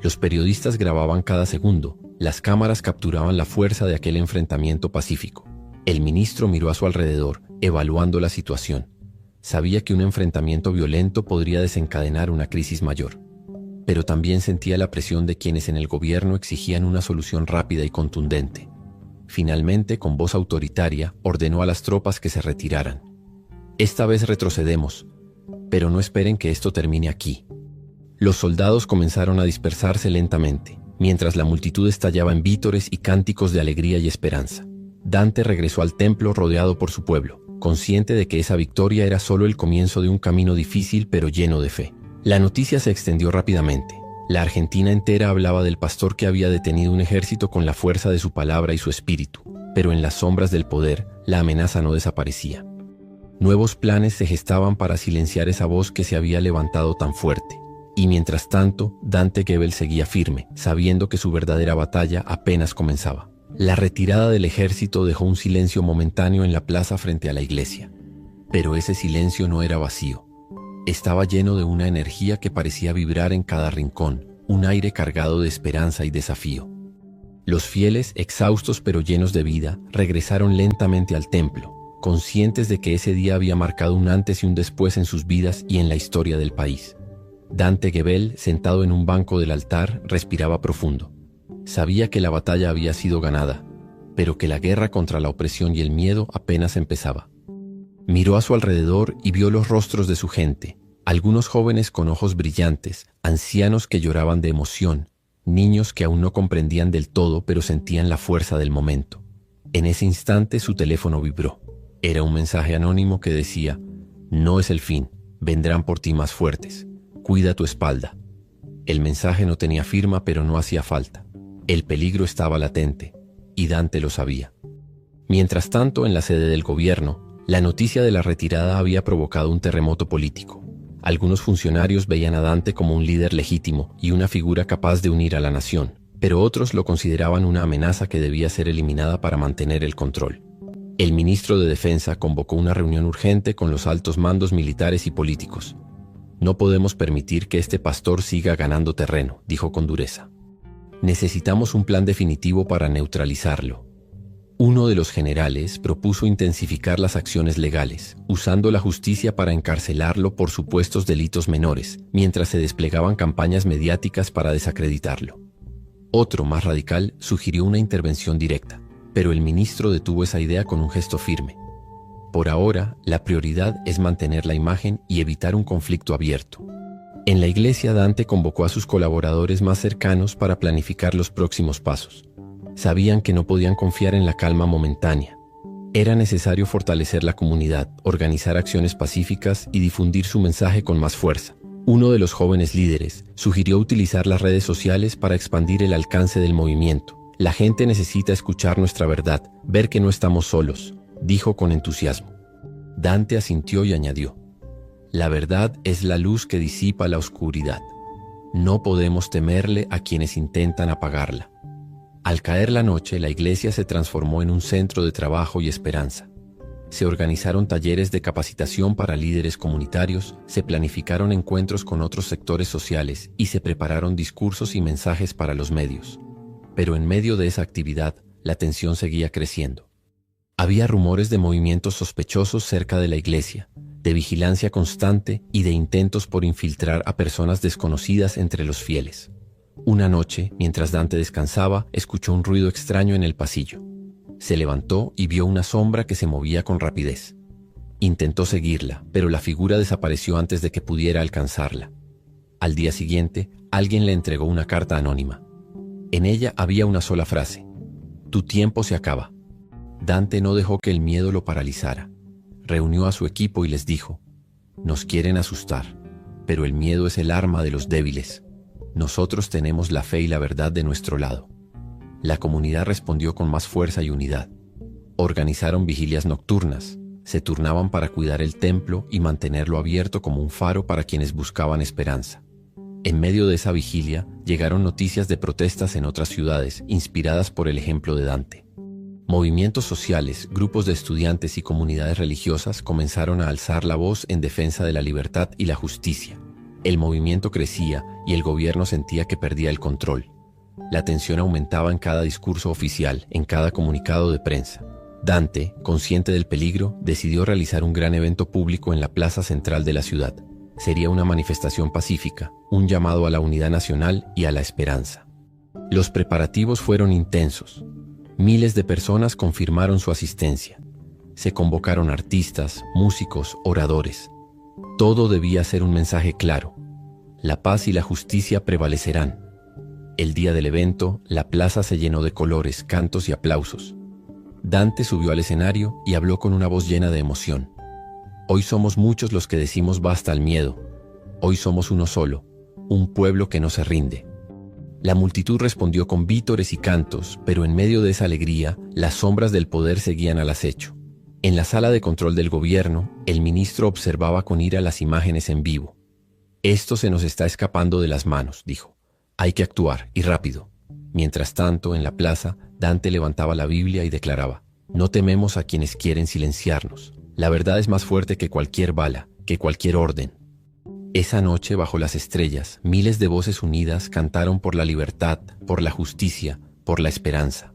A: Los periodistas grababan cada segundo, las cámaras capturaban la fuerza de aquel enfrentamiento pacífico. El ministro miró a su alrededor, evaluando la situación. Sabía que un enfrentamiento violento podría desencadenar una crisis mayor. Pero también sentía la presión de quienes en el gobierno exigían una solución rápida y contundente. Finalmente, con voz autoritaria, ordenó a las tropas que se retiraran. Esta vez retrocedemos, pero no esperen que esto termine aquí. Los soldados comenzaron a dispersarse lentamente, mientras la multitud estallaba en vítores y cánticos de alegría y esperanza. Dante regresó al templo rodeado por su pueblo, consciente de que esa victoria era solo el comienzo de un camino difícil pero lleno de fe. La noticia se extendió rápidamente. La Argentina entera hablaba del pastor que había detenido un ejército con la fuerza de su palabra y su espíritu, pero en las sombras del poder, la amenaza no desaparecía. Nuevos planes se gestaban para silenciar esa voz que se había levantado tan fuerte. Y mientras tanto, Dante Goebbels seguía firme, sabiendo que su verdadera batalla apenas comenzaba. La retirada del ejército dejó un silencio momentáneo en la plaza frente a la iglesia. Pero ese silencio no era vacío. Estaba lleno de una energía que parecía vibrar en cada rincón, un aire cargado de esperanza y desafío. Los fieles, exhaustos pero llenos de vida, regresaron lentamente al templo, conscientes de que ese día había marcado un antes y un después en sus vidas y en la historia del país. Dante Gebel, sentado en un banco del altar, respiraba profundo. Sabía que la batalla había sido ganada, pero que la guerra contra la opresión y el miedo apenas empezaba. Miró a su alrededor y vio los rostros de su gente, algunos jóvenes con ojos brillantes, ancianos que lloraban de emoción, niños que aún no comprendían del todo pero sentían la fuerza del momento. En ese instante su teléfono vibró. Era un mensaje anónimo que decía: «No es el fin, vendrán por ti más fuertes. Cuida tu espalda». El mensaje no tenía firma, pero no hacía falta. El peligro estaba latente, y Dante lo sabía. Mientras tanto, en la sede del gobierno, la noticia de la retirada había provocado un terremoto político. Algunos funcionarios veían a Dante como un líder legítimo y una figura capaz de unir a la nación, pero otros lo consideraban una amenaza que debía ser eliminada para mantener el control. El ministro de Defensa convocó una reunión urgente con los altos mandos militares y políticos. «No podemos permitir que este pastor siga ganando terreno», dijo con dureza. «Necesitamos un plan definitivo para neutralizarlo». Uno de los generales propuso intensificar las acciones legales, usando la justicia para encarcelarlo por supuestos delitos menores, mientras se desplegaban campañas mediáticas para desacreditarlo. Otro, más radical, sugirió una intervención directa, pero el ministro detuvo esa idea con un gesto firme. Por ahora, la prioridad es mantener la imagen y evitar un conflicto abierto. En la iglesia, Dante convocó a sus colaboradores más cercanos para planificar los próximos pasos. Sabían que no podían confiar en la calma momentánea. Era necesario fortalecer la comunidad, organizar acciones pacíficas y difundir su mensaje con más fuerza. Uno de los jóvenes líderes sugirió utilizar las redes sociales para expandir el alcance del movimiento. «La gente necesita escuchar nuestra verdad, ver que no estamos solos», dijo con entusiasmo. Dante asintió y añadió: «La verdad es la luz que disipa la oscuridad. No podemos temerle a quienes intentan apagarla». Al caer la noche, la iglesia se transformó en un centro de trabajo y esperanza. Se organizaron talleres de capacitación para líderes comunitarios, se planificaron encuentros con otros sectores sociales y se prepararon discursos y mensajes para los medios. Pero en medio de esa actividad, la tensión seguía creciendo. Había rumores de movimientos sospechosos cerca de la iglesia, de vigilancia constante y de intentos por infiltrar a personas desconocidas entre los fieles. Una noche, mientras Dante descansaba, escuchó un ruido extraño en el pasillo. Se levantó y vio una sombra que se movía con rapidez. Intentó seguirla, pero la figura desapareció antes de que pudiera alcanzarla. Al día siguiente, alguien le entregó una carta anónima. En ella había una sola frase: «Tu tiempo se acaba». Dante no dejó que el miedo lo paralizara. Reunió a su equipo y les dijo: «Nos quieren asustar, pero el miedo es el arma de los débiles. Nosotros tenemos la fe y la verdad de nuestro lado». La comunidad respondió con más fuerza y unidad. Organizaron vigilias nocturnas, se turnaban para cuidar el templo y mantenerlo abierto como un faro para quienes buscaban esperanza. En medio de esa vigilia, llegaron noticias de protestas en otras ciudades, inspiradas por el ejemplo de Dante. Movimientos sociales, grupos de estudiantes y comunidades religiosas comenzaron a alzar la voz en defensa de la libertad y la justicia. El movimiento crecía y el gobierno sentía que perdía el control. La tensión aumentaba en cada discurso oficial, en cada comunicado de prensa. Dante, consciente del peligro, decidió realizar un gran evento público en la plaza central de la ciudad. Sería una manifestación pacífica, un llamado a la unidad nacional y a la esperanza. Los preparativos fueron intensos. Miles de personas confirmaron su asistencia. Se convocaron artistas, músicos, oradores. Todo debía ser un mensaje claro: la paz y la justicia prevalecerán. El día del evento, la plaza se llenó de colores, cantos y aplausos. Dante subió al escenario y habló con una voz llena de emoción. «Hoy somos muchos los que decimos basta al miedo. Hoy somos uno solo, un pueblo que no se rinde». La multitud respondió con vítores y cantos, pero en medio de esa alegría, las sombras del poder seguían al acecho. En la sala de control del gobierno, el ministro observaba con ira las imágenes en vivo. «Esto se nos está escapando de las manos», dijo. «Hay que actuar, y rápido». Mientras tanto, en la plaza, Dante levantaba la Biblia y declaraba: «No tememos a quienes quieren silenciarnos. La verdad es más fuerte que cualquier bala, que cualquier orden». Esa noche, bajo las estrellas, miles de voces unidas cantaron por la libertad, por la justicia, por la esperanza.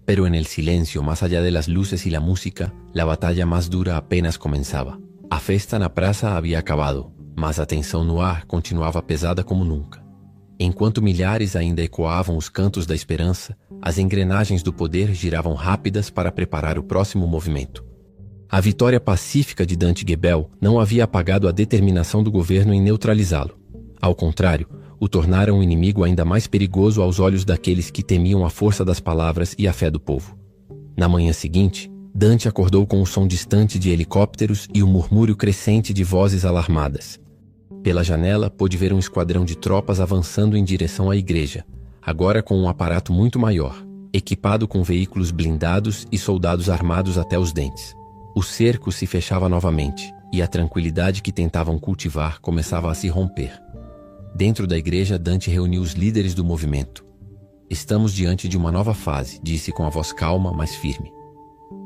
A: Pero en el silencio, más allá de las luces y la música, la batalla más dura apenas comenzava. A festa na praça havia acabado, mas a tensão no ar continuava pesada como nunca. Enquanto milhares ainda ecoavam os cantos da esperança, as engrenagens do poder giravam rápidas para preparar o próximo movimento. A vitória pacífica de Dante Gebel não havia apagado a determinação do governo em neutralizá-lo. Ao contrário, o tornara um inimigo ainda mais perigoso aos olhos daqueles que temiam a força das palavras e a fé do povo. Na manhã seguinte, Dante acordou com o som distante de helicópteros e o murmúrio crescente de vozes alarmadas. Pela janela, pôde ver um esquadrão de tropas avançando em direção à igreja, agora com um aparato muito maior, equipado com veículos blindados e soldados armados até os dentes. O cerco se fechava novamente, e a tranquilidade que tentavam cultivar começava a se romper. Dentro da igreja, Dante reuniu os líderes do movimento. Estamos diante de uma nova fase, disse com a voz calma, mas firme.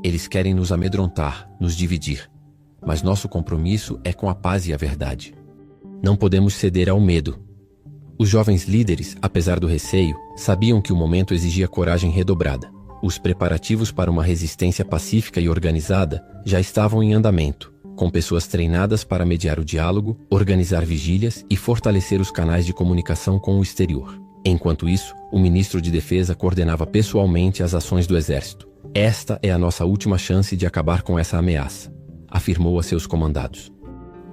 A: Eles querem nos amedrontar, nos dividir, mas nosso compromisso é com a paz e a verdade. Não podemos ceder ao medo. Os jovens líderes, apesar do receio, sabiam que o momento exigia coragem redobrada. Os preparativos para uma resistência pacífica e organizada já estavam em andamento, com pessoas treinadas para mediar o diálogo, organizar vigílias e fortalecer os canais de comunicação com o exterior. Enquanto isso, o ministro de Defesa coordenava pessoalmente as ações do exército. Esta é a nossa última chance de acabar com essa ameaça, afirmou a seus comandados.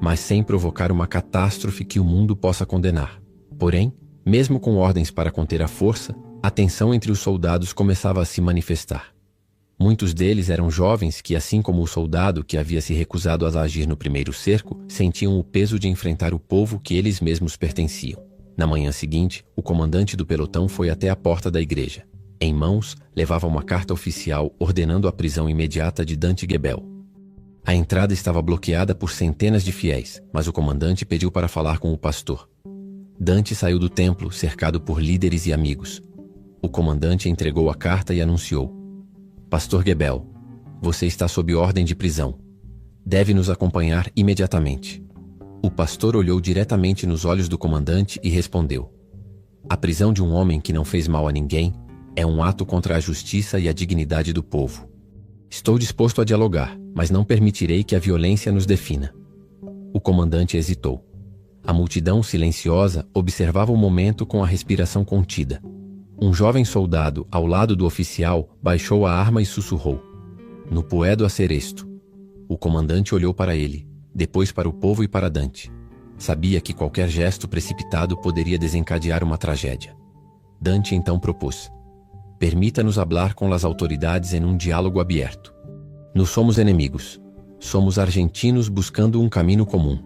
A: Mas sem provocar uma catástrofe que o mundo possa condenar. Porém, mesmo com ordens para conter a força, a tensão entre os soldados começava a se manifestar. Muitos deles eram jovens que, assim como o soldado que havia se recusado a agir no primeiro cerco, sentiam o peso de enfrentar o povo que eles mesmos pertenciam. Na manhã seguinte, o comandante do pelotão foi até a porta da igreja. Em mãos, levava uma carta oficial ordenando a prisão imediata de Dante Gebel. A entrada estava bloqueada por centenas de fiéis, mas o comandante pediu para falar com o pastor. Dante saiu do templo, cercado por líderes e amigos. O comandante entregou a carta e anunciou: Pastor Gebel, você está sob ordem de prisão. Deve nos acompanhar imediatamente. O pastor olhou diretamente nos olhos do comandante e respondeu: A prisão de um homem que não fez mal a ninguém é um ato contra a justiça e a dignidade do povo. Estou disposto a dialogar, mas não permitirei que a violência nos defina. O comandante hesitou. A multidão silenciosa observava o momento com a respiração contida. Um jovem soldado, ao lado do oficial, baixou a arma e sussurrou: No puedo hacer esto. O comandante olhou para ele, depois para o povo e para Dante. Sabia que qualquer gesto precipitado poderia desencadear uma tragédia. Dante então propôs: Permita-nos hablar com as autoridades em um diálogo aberto. Não somos inimigos. Somos argentinos buscando um caminho comum.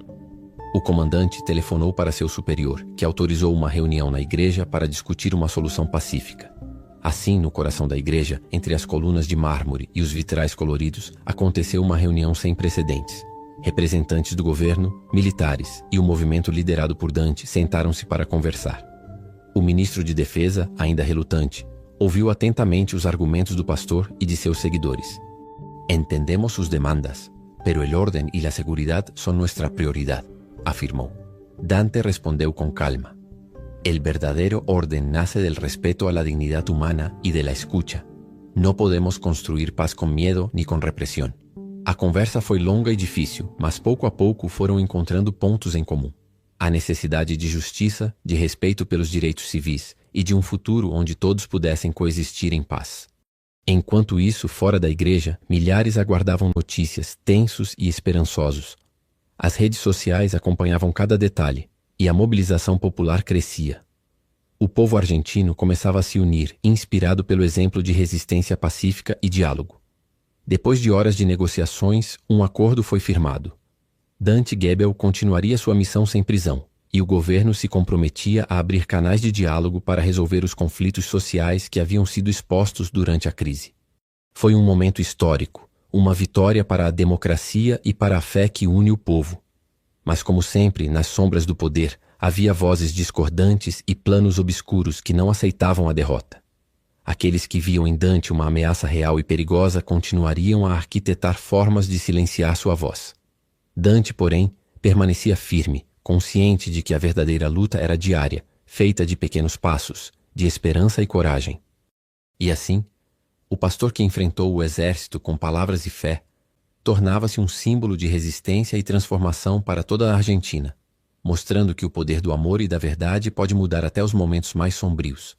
A: O comandante telefonou para seu superior, que autorizou uma reunião na igreja para discutir uma solução pacífica. Assim, no coração da igreja, entre as colunas de mármore e os vitrais coloridos, aconteceu uma reunião sem precedentes. Representantes do governo, militares e o movimento liderado por Dante sentaram-se para conversar. O ministro de Defesa, ainda relutante, ouviu atentamente os argumentos do pastor e de seus seguidores. Entendemos sus demandas, pero el orden y la seguridad son nuestra prioridad, afirmou. Dante respondeu com calma: El verdadero orden nace del respeto a la dignidad humana y de la escucha. No podemos construir paz con miedo ni con represión. A conversa foi longa e difícil, mas pouco a pouco foram encontrando pontos em comum. A necessidade de justiça, de respeito pelos direitos civis e de um futuro onde todos pudessem coexistir em paz. Enquanto isso, fora da igreja, milhares aguardavam notícias, tensos e esperançosos. As redes sociais acompanhavam cada detalhe, e a mobilização popular crescia. O povo argentino começava a se unir, inspirado pelo exemplo de resistência pacífica e diálogo. Depois de horas de negociações, um acordo foi firmado. Dante Gebel continuaria sua missão sem prisão, e o governo se comprometia a abrir canais de diálogo para resolver os conflitos sociais que haviam sido expostos durante a crise. Foi um momento histórico, uma vitória para a democracia e para a fé que une o povo. Mas, como sempre, nas sombras do poder, havia vozes discordantes e planos obscuros que não aceitavam a derrota. Aqueles que viam em Dante uma ameaça real e perigosa continuariam a arquitetar formas de silenciar sua voz. Dante, porém, permanecia firme, consciente de que a verdadeira luta era diária, feita de pequenos passos, de esperança e coragem. E assim, o pastor que enfrentou o exército com palavras e fé, tornava-se um símbolo de resistência e transformação para toda a Argentina, mostrando que o poder do amor e da verdade pode mudar até os momentos mais sombrios.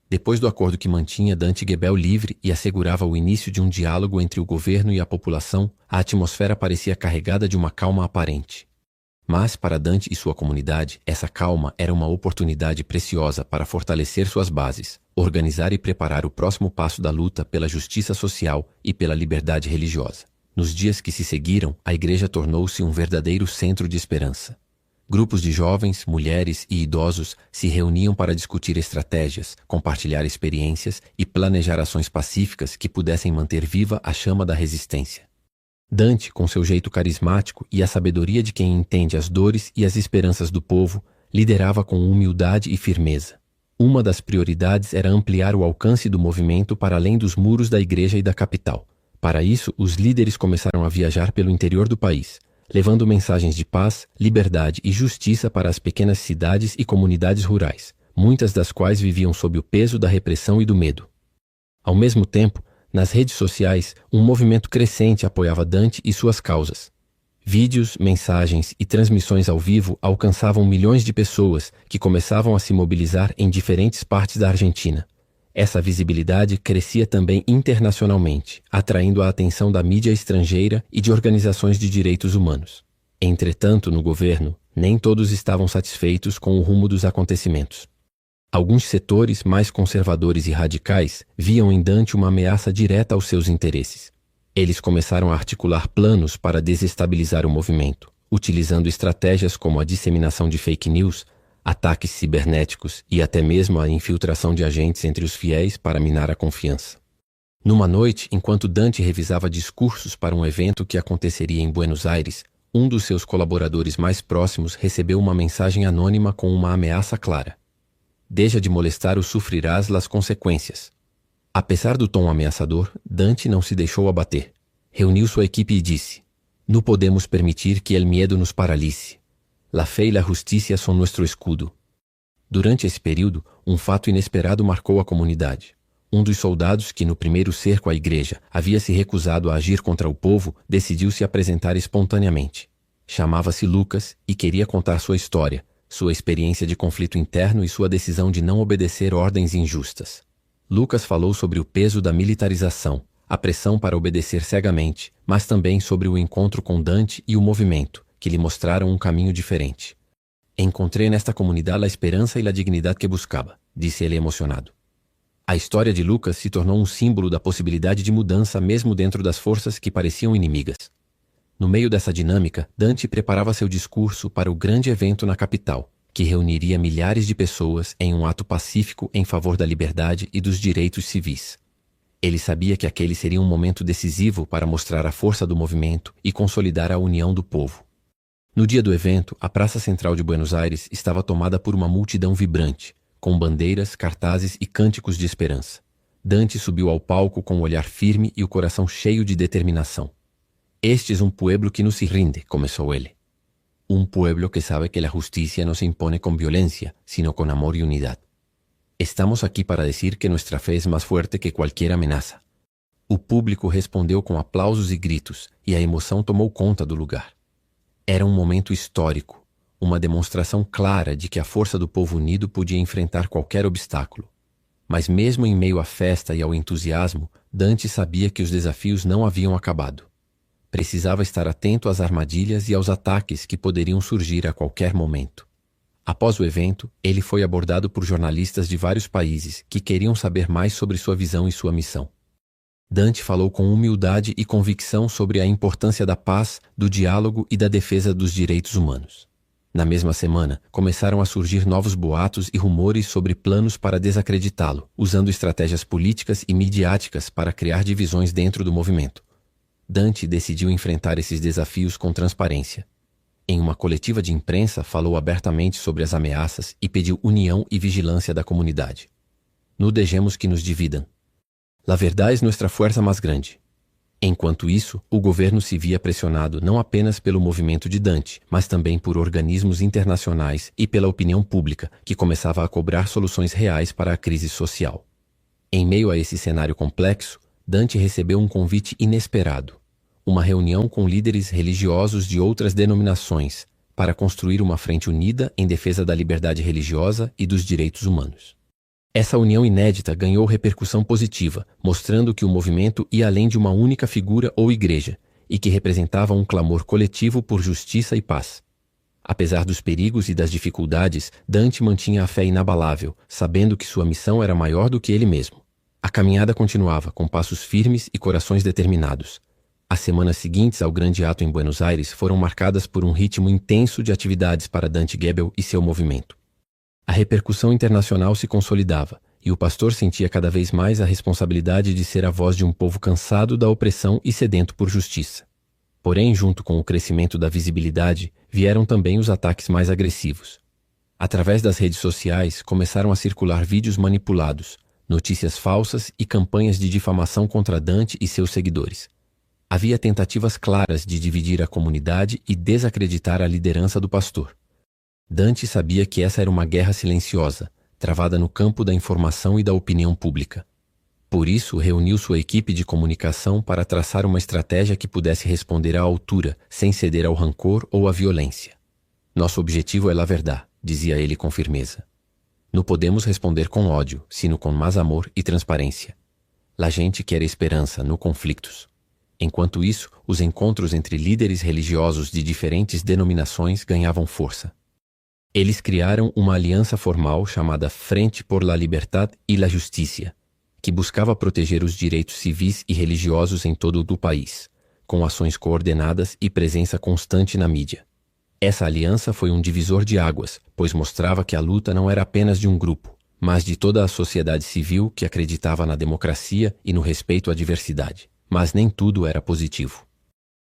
A: Depois do acordo que mantinha Dante Gebel livre e assegurava o início de um diálogo entre o governo e a população, a atmosfera parecia carregada de uma calma aparente. Mas, para Dante e sua comunidade, essa calma era uma oportunidade preciosa para fortalecer suas bases, organizar e preparar o próximo passo da luta pela justiça social e pela liberdade religiosa. Nos dias que se seguiram, a igreja tornou-se um verdadeiro centro de esperança. Grupos de jovens, mulheres e idosos se reuniam para discutir estratégias, compartilhar experiências e planejar ações pacíficas que pudessem manter viva a chama da resistência. Dante, com seu jeito carismático e a sabedoria de quem entende as dores e as esperanças do povo, liderava com humildade e firmeza. Uma das prioridades era ampliar o alcance do movimento para além dos muros da igreja e da capital. Para isso, os líderes começaram a viajar pelo interior do país, levando mensagens de paz, liberdade e justiça para as pequenas cidades e comunidades rurais, muitas das quais viviam sob o peso da repressão e do medo. Ao mesmo tempo, nas redes sociais, um movimento crescente apoiava Dante e suas causas. Vídeos, mensagens e transmissões ao vivo alcançavam milhões de pessoas que começavam a se mobilizar em diferentes partes da Argentina. Essa visibilidade crescia também internacionalmente, atraindo a atenção da mídia estrangeira e de organizações de direitos humanos. Entretanto, no governo, nem todos estavam satisfeitos com o rumo dos acontecimentos. Alguns setores mais conservadores e radicais viam em Dante uma ameaça direta aos seus interesses. Eles começaram a articular planos para desestabilizar o movimento, utilizando estratégias como a disseminação de fake news, ataques cibernéticos e até mesmo a infiltração de agentes entre os fiéis para minar a confiança. Numa noite, enquanto Dante revisava discursos para um evento que aconteceria em Buenos Aires, um dos seus colaboradores mais próximos recebeu uma mensagem anônima com uma ameaça clara. Deixa de molestar ou sofrerás las consequências. Apesar do tom ameaçador, Dante não se deixou abater. Reuniu sua equipe e disse: "Não podemos permitir que el miedo nos paralise. La fe e la justicia son nuestro escudo." Durante esse período, um fato inesperado marcou a comunidade. Um dos soldados que no primeiro cerco à igreja havia se recusado a agir contra o povo decidiu se apresentar espontaneamente. Chamava-se Lucas e queria contar sua história, sua experiência de conflito interno e sua decisão de não obedecer ordens injustas. Lucas falou sobre o peso da militarização, a pressão para obedecer cegamente, mas também sobre o encontro com Dante e o movimento, que lhe mostraram um caminho diferente. "Encontrei nesta comunidade a esperança e a dignidade que buscava", disse ele emocionado. A história de Lucas se tornou um símbolo da possibilidade de mudança mesmo dentro das forças que pareciam inimigas. No meio dessa dinâmica, Dante preparava seu discurso para o grande evento na capital, que reuniria milhares de pessoas em um ato pacífico em favor da liberdade e dos direitos civis. Ele sabia que aquele seria um momento decisivo para mostrar a força do movimento e consolidar a união do povo. No dia do evento, a Praça Central de Buenos Aires estava tomada por uma multidão vibrante, com bandeiras, cartazes e cânticos de esperança. Dante subiu ao palco com o olhar firme e o coração cheio de determinação. "Este é um pueblo que não se rinde", começou ele. "Um pueblo que sabe que a justiça não se impone com violência, sino com amor e unidade. Estamos aqui para dizer que nossa fé é mais forte que qualquer ameaça." O público respondeu com aplausos e gritos, e a emoção tomou conta do lugar. Era um momento histórico, uma demonstração clara de que a força do povo unido podia enfrentar qualquer obstáculo. Mas mesmo em meio à festa e ao entusiasmo, Dante sabia que os desafios não haviam acabado. Precisava estar atento às armadilhas e aos ataques que poderiam surgir a qualquer momento. Após o evento, ele foi abordado por jornalistas de vários países que queriam saber mais sobre sua visão e sua missão. Dante falou com humildade e convicção sobre a importância da paz, do diálogo e da defesa dos direitos humanos. Na mesma semana, começaram a surgir novos boatos e rumores sobre planos para desacreditá-lo, usando estratégias políticas e midiáticas para criar divisões dentro do movimento. Dante decidiu enfrentar esses desafios com transparência. Em uma coletiva de imprensa, falou abertamente sobre as ameaças e pediu união e vigilância da comunidade. "Não deixemos que nos dividam. La verdade é nossa força mais grande. Enquanto isso, o governo se via pressionado não apenas pelo movimento de Dante, mas também por organismos internacionais e pela opinião pública, que começava a cobrar soluções reais para a crise social. Em meio a esse cenário complexo, Dante recebeu um convite inesperado, uma reunião com líderes religiosos de outras denominações, para construir uma frente unida em defesa da liberdade religiosa e dos direitos humanos. Essa união inédita ganhou repercussão positiva, mostrando que o movimento ia além de uma única figura ou igreja, e que representava um clamor coletivo por justiça e paz. Apesar dos perigos e das dificuldades, Dante mantinha a fé inabalável, sabendo que sua missão era maior do que ele mesmo. A caminhada continuava, com passos firmes e corações determinados. As semanas seguintes ao grande ato em Buenos Aires foram marcadas por um ritmo intenso de atividades para Dante Gebel e seu movimento. A repercussão internacional se consolidava, e o pastor sentia cada vez mais a responsabilidade de ser a voz de um povo cansado da opressão e sedento por justiça. Porém, junto com o crescimento da visibilidade, vieram também os ataques mais agressivos. Através das redes sociais, começaram a circular vídeos manipulados, notícias falsas e campanhas de difamação contra Dante e seus seguidores. Havia tentativas claras de dividir a comunidade e desacreditar a liderança do pastor. Dante sabia que essa era uma guerra silenciosa, travada no campo da informação e da opinião pública. Por isso, reuniu sua equipe de comunicação para traçar uma estratégia que pudesse responder à altura, sem ceder ao rancor ou à violência. Nosso objetivo é la verdad, dizia ele com firmeza. Não podemos responder com ódio, sino com mais amor e transparência. La gente quer esperança, no conflitos. Enquanto isso, os encontros entre líderes religiosos de diferentes denominações ganhavam força. Eles criaram uma aliança formal chamada Frente por la Libertad y la Justicia, que buscava proteger os direitos civis e religiosos em todo o país, com ações coordenadas e presença constante na mídia. Essa aliança foi um divisor de águas, pois mostrava que a luta não era apenas de um grupo, mas de toda a sociedade civil que acreditava na democracia e no respeito à diversidade. Mas nem tudo era positivo.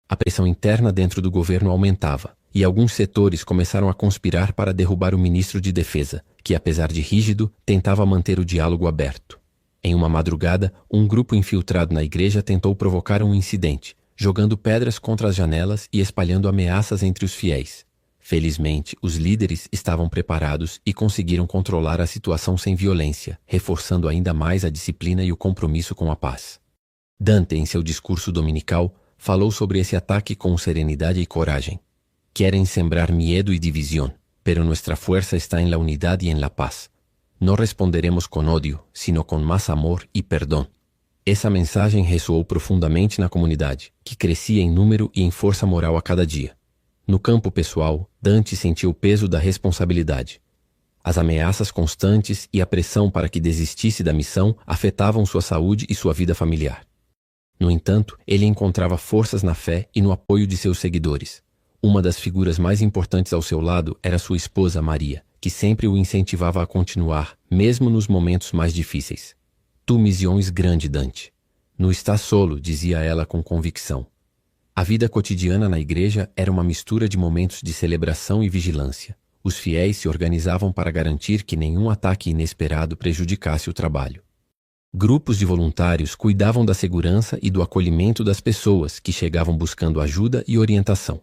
A: A pressão interna dentro do governo aumentava, e alguns setores começaram a conspirar para derrubar o ministro de Defesa, que, apesar de rígido, tentava manter o diálogo aberto. Em uma madrugada, um grupo infiltrado na igreja tentou provocar um incidente, jogando pedras contra as janelas e espalhando ameaças entre os fiéis. Felizmente, os líderes estavam preparados e conseguiram controlar a situação sem violência, reforçando ainda mais a disciplina e o compromisso com a paz. Dante, em seu discurso dominical, falou sobre esse ataque com serenidade e coragem. Querem sembrar miedo y división, pero nuestra fuerza está en la unidad y en la paz. No responderemos con odio, sino con más amor y perdón. Essa mensagem ressoou profundamente na comunidade, que crescia em número e em força moral a cada dia. No campo pessoal, Dante sentiu o peso da responsabilidade. As ameaças constantes e a pressão para que desistisse da missão afetavam sua saúde e sua vida familiar. No entanto, ele encontrava forças na fé e no apoio de seus seguidores. Uma das figuras mais importantes ao seu lado era sua esposa Maria, que sempre o incentivava a continuar, mesmo nos momentos mais difíceis. Tu missões grande, Dante. Não estás solo, dizia ela com convicção. A vida cotidiana na igreja era uma mistura de momentos de celebração e vigilância. Os fiéis se organizavam para garantir que nenhum ataque inesperado prejudicasse o trabalho. Grupos de voluntários cuidavam da segurança e do acolhimento das pessoas que chegavam buscando ajuda e orientação.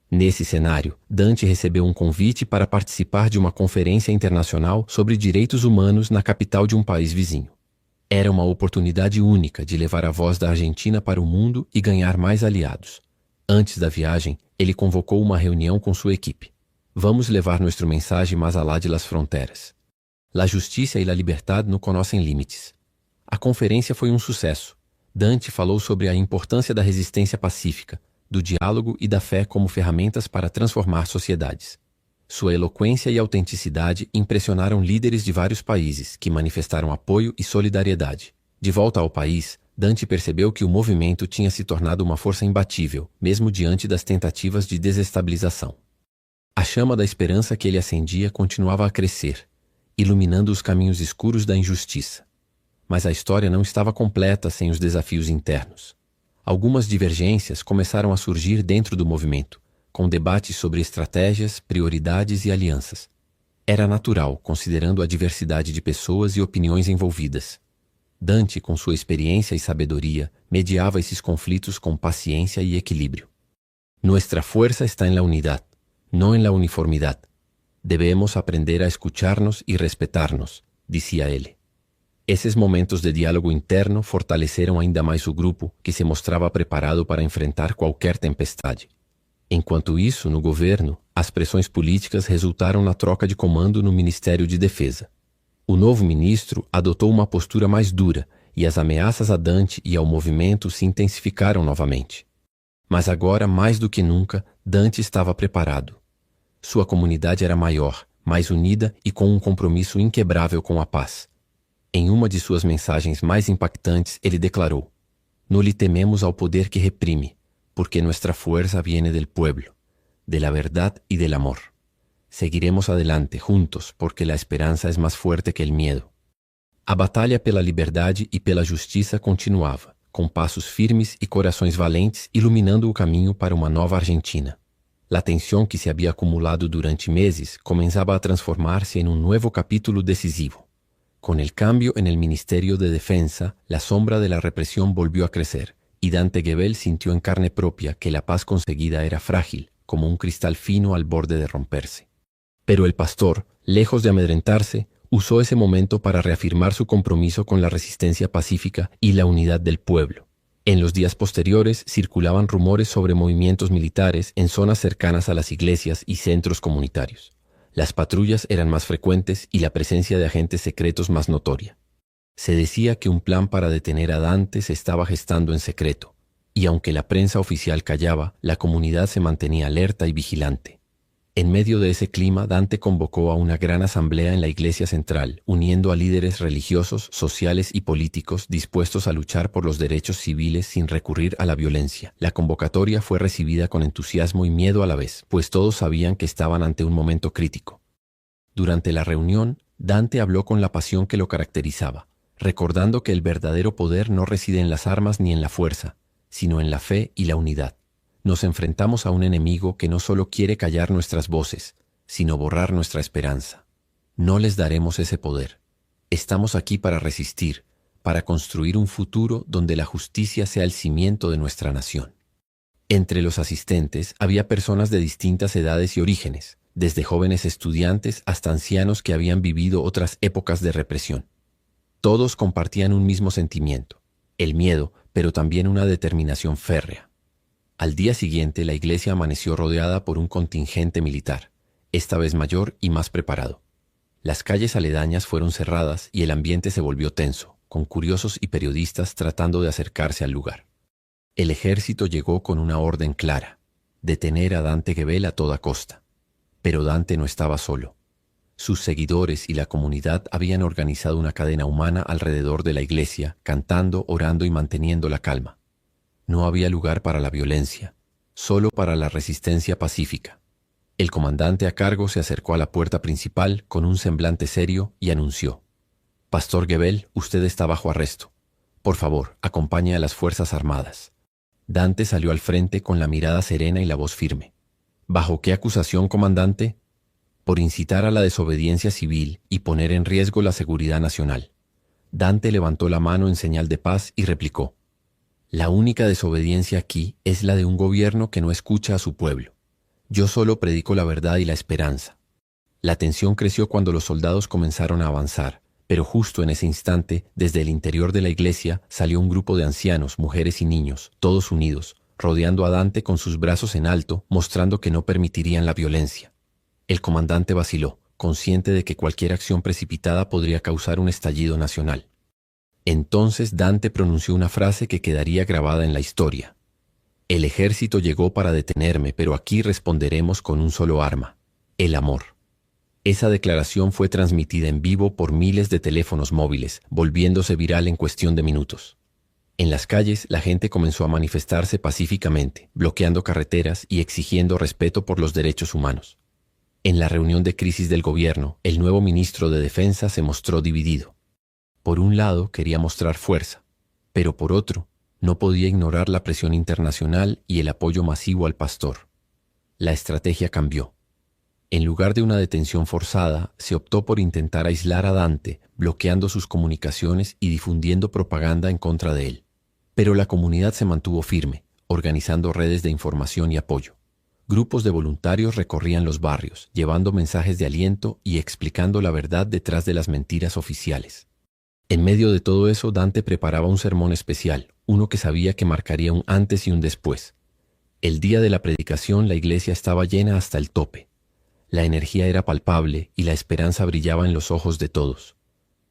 A: Nesse cenário, Dante recebeu um convite para participar de uma conferência internacional sobre direitos humanos na capital de um país vizinho. Era uma oportunidade única de levar a voz da Argentina para o mundo e ganhar mais aliados. Antes da viagem, ele convocou uma reunião com sua equipe. Vamos levar nossa mensagem mais alá de las fronteras. La justiça e la libertad não conhecem limites. A conferência foi um sucesso. Dante falou sobre a importância da resistência pacífica, do diálogo e da fé como ferramentas para transformar sociedades. Sua eloquência e autenticidade impressionaram líderes de vários países, que manifestaram apoio e solidariedade. De volta ao país, Dante percebeu que o movimento tinha se tornado uma força imbatível, mesmo diante das tentativas de desestabilização. A chama da esperança que ele acendia continuava a crescer, iluminando os caminhos escuros da injustiça. Mas a história não estava completa sem os desafios internos. Algumas divergências começaram a surgir dentro do movimento, com debates sobre estratégias, prioridades e alianças. Era natural, considerando a diversidade de pessoas e opiniões envolvidas. Dante, com sua experiência e sabedoria, mediava esses conflitos com paciência e equilíbrio. Nuestra fuerza está en la unidad, no en la uniformidad. Debemos aprender a escucharnos y respetarnos, dizia ele. Esses momentos de diálogo interno fortaleceram ainda mais o grupo, que se mostrava preparado para enfrentar qualquer tempestade. Enquanto isso, no governo, as pressões políticas resultaram na troca de comando no Ministério de Defesa. O novo ministro adotou uma postura mais dura e as ameaças a Dante e ao movimento se intensificaram novamente. Mas agora, mais do que nunca, Dante estava preparado. Sua comunidade era maior, mais unida e com um compromisso inquebrável com a paz. Em uma de suas mensagens mais impactantes, ele declarou: "No lhe tememos ao poder que reprime, porque nuestra fuerza viene del pueblo, de la verdad y del amor. Seguiremos adelante juntos, porque la esperança es más fuerte que el miedo." A batalha pela liberdade e pela justiça continuava, com passos firmes e corações valentes iluminando o caminho para uma nova Argentina. La tensión que se había acumulado durante meses comenzaba a transformarse en un nuevo capítulo decisivo. Con el cambio en el Ministerio de Defensa, la sombra de la represión volvió a crecer, y Dante Gebel sintió en carne propia que la paz conseguida era frágil, como un cristal fino al borde de romperse. Pero el pastor, lejos de amedrentarse, usó ese momento para reafirmar su compromiso con la resistencia pacífica y la unidad del pueblo. En los días posteriores circulaban rumores sobre movimientos militares en zonas cercanas a las iglesias y centros comunitarios. Las patrullas eran más frecuentes y la presencia de agentes secretos más notoria. Se decía que un plan para detener a Dante se estaba gestando en secreto, y aunque la prensa oficial callaba, la comunidad se mantenía alerta y vigilante. En medio de ese clima, Dante convocó a una gran asamblea en la iglesia central, uniendo a líderes religiosos, sociales y políticos dispuestos a luchar por los derechos civiles sin recurrir a la violencia. La convocatoria fue recibida con entusiasmo y miedo a la vez, pues todos sabían que estaban ante un momento crítico. Durante la reunión, Dante habló con la pasión que lo caracterizaba, recordando que el verdadero poder no reside en las armas ni en la fuerza, sino en la fe y la unidad. Nos enfrentamos a un enemigo que no solo quiere callar nuestras voces, sino borrar nuestra esperanza. No les daremos ese poder. Estamos aquí para resistir, para construir un futuro donde la justicia sea el cimiento de nuestra nación. Entre los asistentes había personas de distintas edades y orígenes, desde jóvenes estudiantes hasta ancianos que habían vivido otras épocas de represión. Todos compartían un mismo sentimiento, el miedo, pero también una determinación férrea. Al día siguiente, la iglesia amaneció rodeada por un contingente militar, esta vez mayor y más preparado. Las calles aledañas fueron cerradas y el ambiente se volvió tenso, con curiosos y periodistas tratando de acercarse al lugar. El ejército llegó con una orden clara: detener a Dante Gebel a toda costa. Pero Dante no estaba solo. Sus seguidores y la comunidad habían organizado una cadena humana alrededor de la iglesia, cantando, orando y manteniendo la calma. No había lugar para la violencia, solo para la resistencia pacífica. El comandante a cargo se acercó a la puerta principal con un semblante serio y anunció: «Pastor Gebel, usted está bajo arresto. Por favor, acompañe a las Fuerzas Armadas». Dante salió al frente con la mirada serena y la voz firme. «¿Bajo qué acusación, comandante?» «Por incitar a la desobediencia civil y poner en riesgo la seguridad nacional». Dante levantó la mano en señal de paz y replicó: «La única desobediencia aquí es la de un gobierno que no escucha a su pueblo. Yo solo predico la verdad y la esperanza». La tensión creció cuando los soldados comenzaron a avanzar, pero justo en ese instante, desde el interior de la iglesia, salió un grupo de ancianos, mujeres y niños, todos unidos, rodeando a Dante con sus brazos en alto, mostrando que no permitirían la violencia. El comandante vaciló, consciente de que cualquier acción precipitada podría causar un estallido nacional. Entonces Dante pronunció una frase que quedaría grabada en la historia: «El ejército llegó para detenerme, pero aquí responderemos con un solo arma: el amor». Esa declaración fue transmitida en vivo por miles de teléfonos móviles, volviéndose viral en cuestión de minutos. En las calles, la gente comenzó a manifestarse pacíficamente, bloqueando carreteras y exigiendo respeto por los derechos humanos. En la reunión de crisis del gobierno, el nuevo ministro de Defensa se mostró dividido. Por un lado, quería mostrar fuerza, pero por otro, no podía ignorar la presión internacional y el apoyo masivo al pastor. La estrategia cambió. En lugar de una detención forzada, se optó por intentar aislar a Dante, bloqueando sus comunicaciones y difundiendo propaganda en contra de él. Pero la comunidad se mantuvo firme, organizando redes de información y apoyo. Grupos de voluntarios recorrían los barrios, llevando mensajes de aliento y explicando la verdad detrás de las mentiras oficiales. En medio de todo eso, Dante preparaba un sermón especial, uno que sabía que marcaría un antes y un después. El día de la predicación, la iglesia estaba llena hasta el tope. La energía era palpable y la esperanza brillaba en los ojos de todos.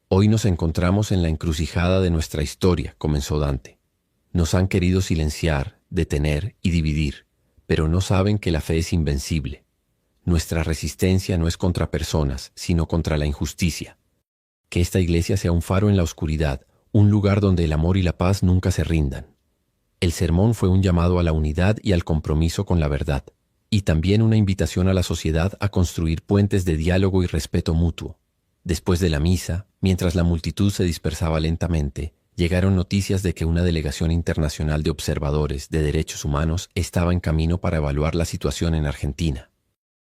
A: Hoy nos encontramos en la encrucijada de nuestra historia, comenzó Dante. Nos han querido silenciar, detener y dividir, pero no saben que la fe es invencible. Nuestra resistencia no es contra personas, sino contra la injusticia. Que esta iglesia sea un faro en la oscuridad, un lugar donde el amor y la paz nunca se rindan. El sermón fue un llamado a la unidad y al compromiso con la verdad, y también una invitación a la sociedad a construir puentes de diálogo y respeto mutuo. Después de la misa, mientras la multitud se dispersaba lentamente, llegaron noticias de que una delegación internacional de observadores de derechos humanos estaba en camino para evaluar la situación en Argentina.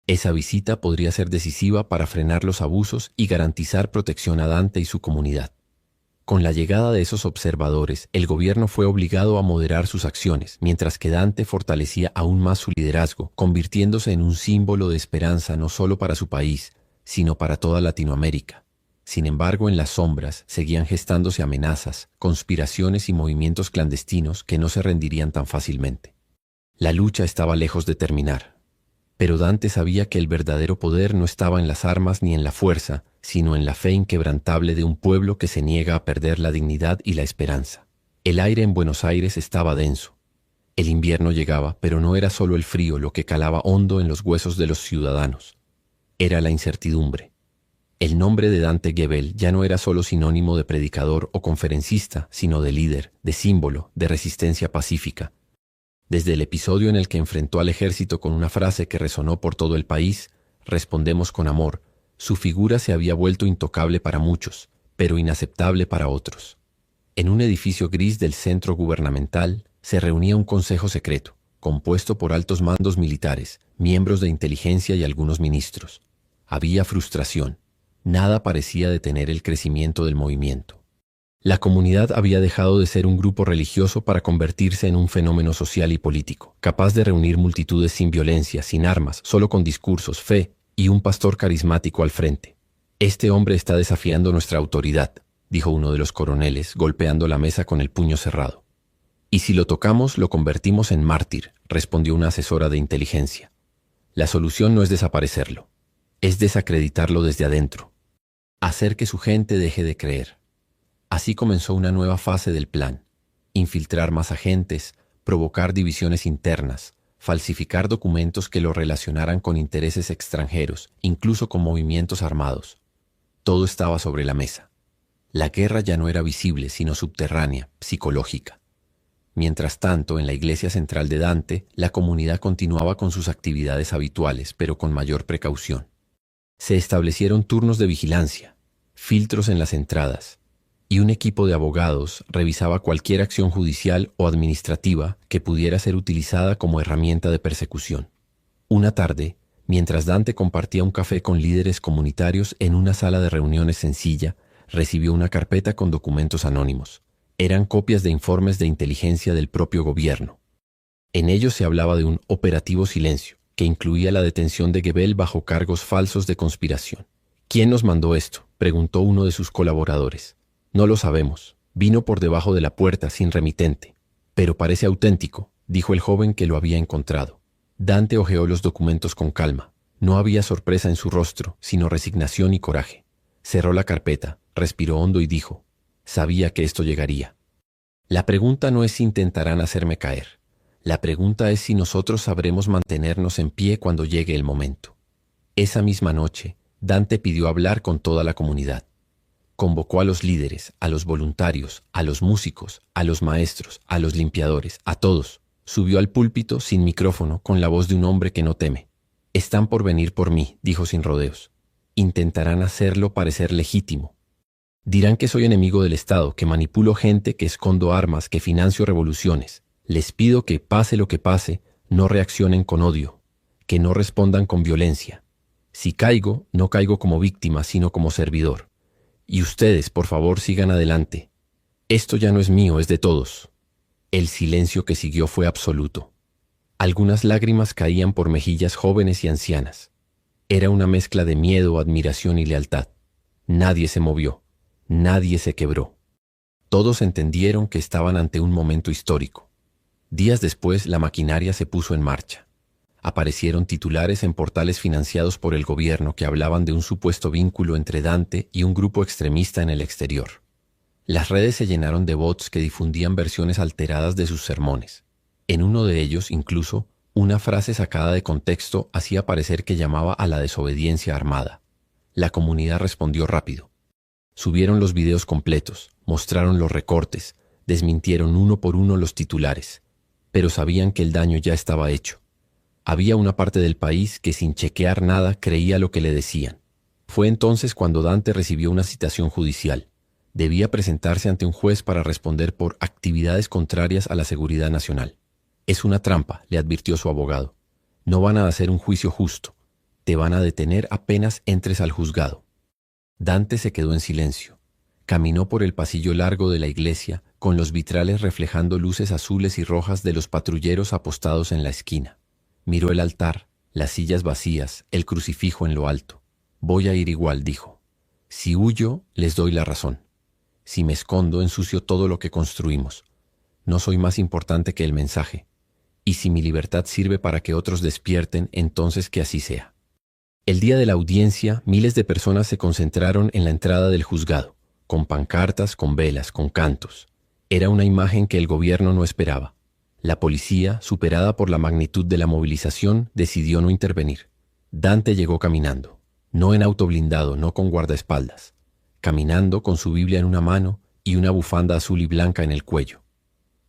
A: Esa visita podría ser decisiva para frenar los abusos y garantizar protección a Dante y su comunidad. Con la llegada de esos observadores, el gobierno fue obligado a moderar sus acciones, mientras que Dante fortalecía aún más su liderazgo, convirtiéndose en un símbolo de esperanza no solo para su país, sino para toda Latinoamérica. Sin embargo, en las sombras seguían gestándose amenazas, conspiraciones y movimientos clandestinos que no se rendirían tan fácilmente. La lucha estaba lejos de terminar. Pero Dante sabía que el verdadero poder no estaba en las armas ni en la fuerza, sino en la fe inquebrantable de un pueblo que se niega a perder la dignidad y la esperanza. El aire en Buenos Aires estaba denso. El invierno llegaba, pero no era solo el frío lo que calaba hondo en los huesos de los ciudadanos. Era la incertidumbre. El nombre de Dante Gebel ya no era solo sinónimo de predicador o conferencista, sino de líder, de símbolo, de resistencia pacífica. Desde el episodio en el que enfrentó al ejército con una frase que resonó por todo el país, respondemos con amor, su figura se había vuelto intocable para muchos, pero inaceptable para otros. En un edificio gris del centro gubernamental se reunía un consejo secreto, compuesto por altos mandos militares, miembros de inteligencia y algunos ministros. Había frustración. Nada parecía detener el crecimiento del movimiento. La comunidad había dejado de ser un grupo religioso para convertirse en un fenómeno social y político, capaz de reunir multitudes sin violencia, sin armas, solo con discursos, fe y un pastor carismático al frente. «Este hombre está desafiando nuestra autoridad», dijo uno de los coroneles, golpeando la mesa con el puño cerrado. «Y si lo tocamos, lo convertimos en mártir», respondió una asesora de inteligencia. «La solución no es desaparecerlo, es desacreditarlo desde adentro, hacer que su gente deje de creer». Así comenzó una nueva fase del plan: infiltrar más agentes, provocar divisiones internas, falsificar documentos que lo relacionaran con intereses extranjeros, incluso con movimientos armados. Todo estaba sobre la mesa. La guerra ya no era visible, sino subterránea, psicológica. Mientras tanto, en la iglesia central de Dante, la comunidad continuaba con sus actividades habituales, pero con mayor precaución. Se establecieron turnos de vigilancia, filtros en las entradas, y un equipo de abogados revisaba cualquier acción judicial o administrativa que pudiera ser utilizada como herramienta de persecución. Una tarde, mientras Dante compartía un café con líderes comunitarios en una sala de reuniones sencilla, recibió una carpeta con documentos anónimos. Eran copias de informes de inteligencia del propio gobierno. En ellos se hablaba de un operativo silencio, que incluía la detención de Gebel bajo cargos falsos de conspiración. «¿Quién nos mandó esto?», preguntó uno de sus colaboradores. «No lo sabemos. Vino por debajo de la puerta sin remitente. Pero parece auténtico», dijo el joven que lo había encontrado. Dante hojeó los documentos con calma. No había sorpresa en su rostro, sino resignación y coraje. Cerró la carpeta, respiró hondo y dijo: «Sabía que esto llegaría». La pregunta no es si intentarán hacerme caer. La pregunta es si nosotros sabremos mantenernos en pie cuando llegue el momento. Esa misma noche, Dante pidió hablar con toda la comunidad. Convocó a los líderes, a los voluntarios, a los músicos, a los maestros, a los limpiadores, a todos. Subió al púlpito sin micrófono con la voz de un hombre que no teme. «Están por venir por mí», dijo sin rodeos. «Intentarán hacerlo parecer legítimo. Dirán que soy enemigo del Estado, que manipulo gente, que escondo armas, que financio revoluciones. Les pido que, pase lo que pase, no reaccionen con odio, que no respondan con violencia. Si caigo, no caigo como víctima, sino como servidor. Y ustedes, por favor, sigan adelante. Esto ya no es mío, es de todos. El silencio que siguió fue absoluto. Algunas lágrimas caían por mejillas jóvenes y ancianas. Era una mezcla de miedo, admiración y lealtad. Nadie se movió, nadie se quebró. Todos entendieron que estaban ante un momento histórico. Días después, la maquinaria se puso en marcha. Aparecieron titulares en portales financiados por el gobierno que hablaban de un supuesto vínculo entre Dante y un grupo extremista en el exterior. Las redes se llenaron de bots que difundían versiones alteradas de sus sermones. En uno de ellos, incluso, una frase sacada de contexto hacía parecer que llamaba a la desobediencia armada. La comunidad respondió rápido. Subieron los videos completos, mostraron los recortes, desmintieron uno por uno los titulares, pero sabían que el daño ya estaba hecho. Había una parte del país que sin chequear nada creía lo que le decían. Fue entonces cuando Dante recibió una citación judicial. Debía presentarse ante un juez para responder por actividades contrarias a la seguridad nacional. Es una trampa, le advirtió su abogado. No van a hacer un juicio justo. Te van a detener apenas entres al juzgado. Dante se quedó en silencio. Caminó por el pasillo largo de la iglesia, con los vitrales reflejando luces azules y rojas de los patrulleros apostados en la esquina. Miró el altar, las sillas vacías, el crucifijo en lo alto. Voy a ir igual, dijo. Si huyo, les doy la razón. Si me escondo, ensucio todo lo que construimos. No soy más importante que el mensaje. Y si mi libertad sirve para que otros despierten, entonces que así sea. El día de la audiencia, miles de personas se concentraron en la entrada del juzgado, con pancartas, con velas, con cantos. Era una imagen que el gobierno no esperaba. La policía, superada por la magnitud de la movilización, decidió no intervenir. Dante llegó caminando, no en auto blindado, no con guardaespaldas, caminando con su Biblia en una mano y una bufanda azul y blanca en el cuello.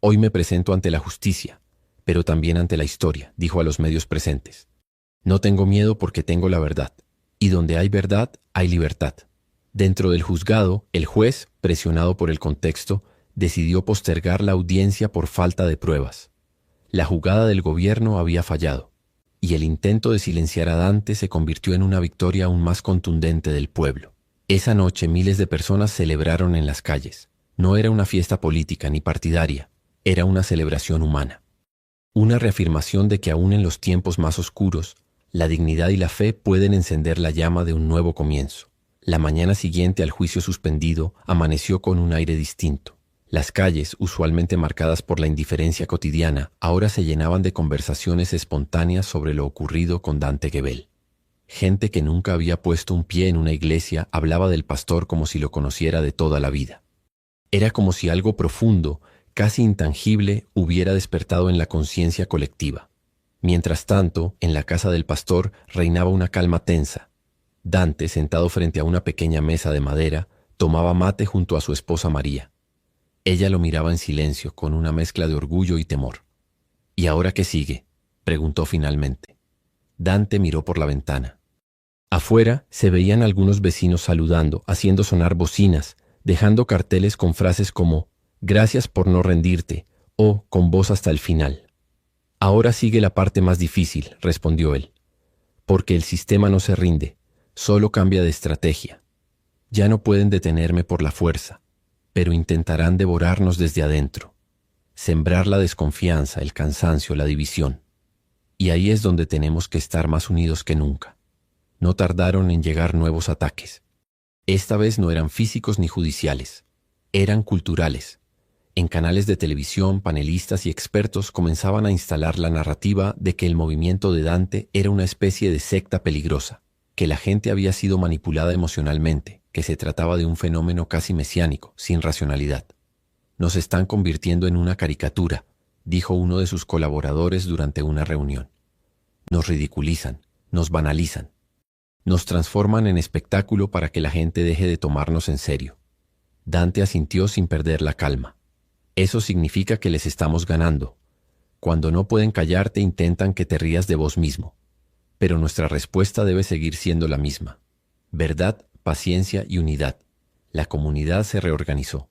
A: Hoy me presento ante la justicia, pero también ante la historia, dijo a los medios presentes. No tengo miedo porque tengo la verdad, y donde hay verdad, hay libertad. Dentro del juzgado, el juez, presionado por el contexto, decidió postergar la audiencia por falta de pruebas. La jugada del gobierno había fallado, y el intento de silenciar a Dante se convirtió en una victoria aún más contundente del pueblo. Esa noche miles de personas celebraron en las calles. No era una fiesta política ni partidaria, era una celebración humana. Una reafirmación de que aún en los tiempos más oscuros, la dignidad y la fe pueden encender la llama de un nuevo comienzo. La mañana siguiente al juicio suspendido amaneció con un aire distinto. Las calles, usualmente marcadas por la indiferencia cotidiana, ahora se llenaban de conversaciones espontáneas sobre lo ocurrido con Dante Gebel. Gente que nunca había puesto un pie en una iglesia hablaba del pastor como si lo conociera de toda la vida. Era como si algo profundo, casi intangible, hubiera despertado en la conciencia colectiva. Mientras tanto, en la casa del pastor reinaba una calma tensa. Dante, sentado frente a una pequeña mesa de madera, tomaba mate junto a su esposa María. Ella lo miraba en silencio, con una mezcla de orgullo y temor. ¿Y ahora qué sigue?, preguntó finalmente. Dante miró por la ventana. Afuera se veían algunos vecinos saludando, haciendo sonar bocinas, dejando carteles con frases como «Gracias por no rendirte» o «Con vos hasta el final». «Ahora sigue la parte más difícil», respondió él, «porque el sistema no se rinde, solo cambia de estrategia. Ya no pueden detenerme por la fuerza, pero intentarán devorarnos desde adentro, sembrar la desconfianza, el cansancio, la división. Y ahí es donde tenemos que estar más unidos que nunca». No tardaron en llegar nuevos ataques. Esta vez no eran físicos ni judiciales, eran culturales. En canales de televisión, panelistas y expertos comenzaban a instalar la narrativa de que el movimiento de Dante era una especie de secta peligrosa, que la gente había sido manipulada emocionalmente, que se trataba de un fenómeno casi mesiánico, sin racionalidad. «Nos están convirtiendo en una caricatura», dijo uno de sus colaboradores durante una reunión. «Nos ridiculizan, nos banalizan. Nos transforman en espectáculo para que la gente deje de tomarnos en serio». Dante asintió sin perder la calma. «Eso significa que les estamos ganando. Cuando no pueden callarte intentan que te rías de vos mismo. Pero nuestra respuesta debe seguir siendo la misma. Verdad, paciencia y unidad». La comunidad se reorganizó.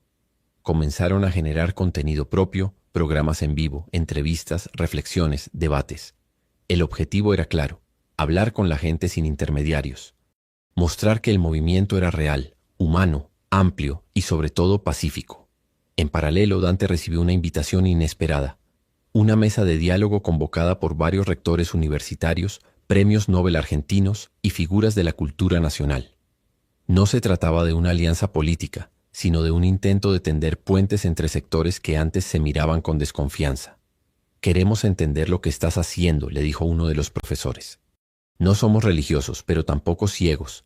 A: Comenzaron a generar contenido propio, programas en vivo, entrevistas, reflexiones, debates. El objetivo era claro: hablar con la gente sin intermediarios, mostrar que el movimiento era real, humano, amplio y sobre todo pacífico. En paralelo, Dante recibió una invitación inesperada, una mesa de diálogo convocada por varios rectores universitarios, premios Nobel argentinos y figuras de la cultura nacional. No se trataba de una alianza política, sino de un intento de tender puentes entre sectores que antes se miraban con desconfianza. «Queremos entender lo que estás haciendo», le dijo uno de los profesores. «No somos religiosos, pero tampoco ciegos.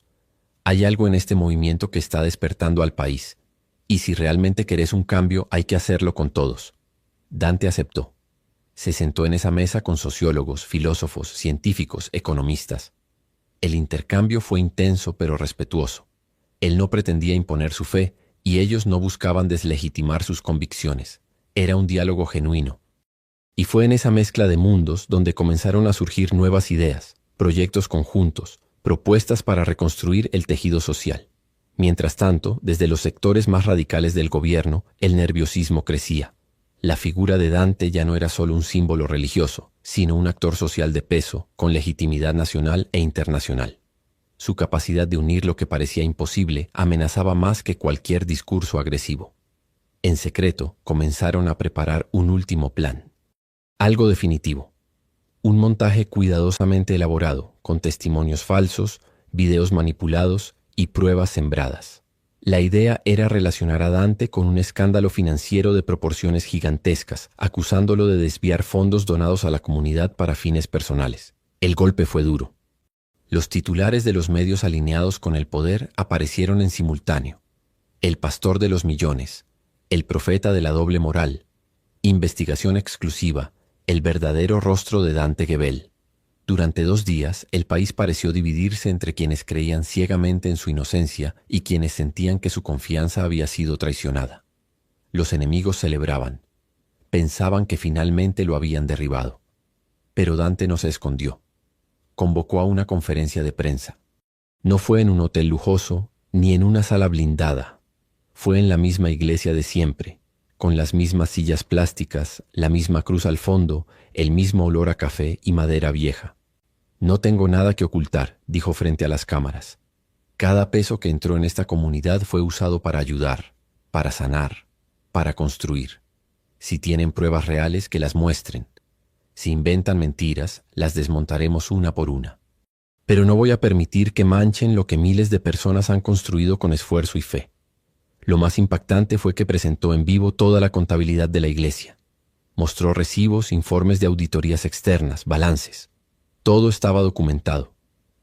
A: Hay algo en este movimiento que está despertando al país, y si realmente querés un cambio hay que hacerlo con todos». Dante aceptó. Se sentó en esa mesa con sociólogos, filósofos, científicos, economistas. El intercambio fue intenso pero respetuoso. Él no pretendía imponer su fe y ellos no buscaban deslegitimar sus convicciones. Era un diálogo genuino. Y fue en esa mezcla de mundos donde comenzaron a surgir nuevas ideas, proyectos conjuntos, propuestas para reconstruir el tejido social. Mientras tanto, desde los sectores más radicales del gobierno, el nerviosismo crecía. La figura de Dante ya no era solo un símbolo religioso, sino un actor social de peso, con legitimidad nacional e internacional. Su capacidad de unir lo que parecía imposible amenazaba más que cualquier discurso agresivo. En secreto, comenzaron a preparar un último plan. Algo definitivo. Un montaje cuidadosamente elaborado, con testimonios falsos, videos manipulados y pruebas sembradas. La idea era relacionar a Dante con un escándalo financiero de proporciones gigantescas, acusándolo de desviar fondos donados a la comunidad para fines personales. El golpe fue duro. Los titulares de los medios alineados con el poder aparecieron en simultáneo. El pastor de los millones, el profeta de la doble moral, investigación exclusiva, el verdadero rostro de Dante Gebel. Durante 2 días, el país pareció dividirse entre quienes creían ciegamente en su inocencia y quienes sentían que su confianza había sido traicionada. Los enemigos celebraban. Pensaban que finalmente lo habían derribado. Pero Dante no se escondió. Convocó a una conferencia de prensa. No fue en un hotel lujoso, ni en una sala blindada. Fue en la misma iglesia de siempre, con las mismas sillas plásticas, la misma cruz al fondo, el mismo olor a café y madera vieja. «No tengo nada que ocultar», dijo frente a las cámaras. «Cada peso que entró en esta comunidad fue usado para ayudar, para sanar, para construir. Si tienen pruebas reales, que las muestren. Si inventan mentiras, las desmontaremos una por una. Pero no voy a permitir que manchen lo que miles de personas han construido con esfuerzo y fe». Lo más impactante fue que presentó en vivo toda la contabilidad de la iglesia. Mostró recibos, informes de auditorías externas, balances. Todo estaba documentado.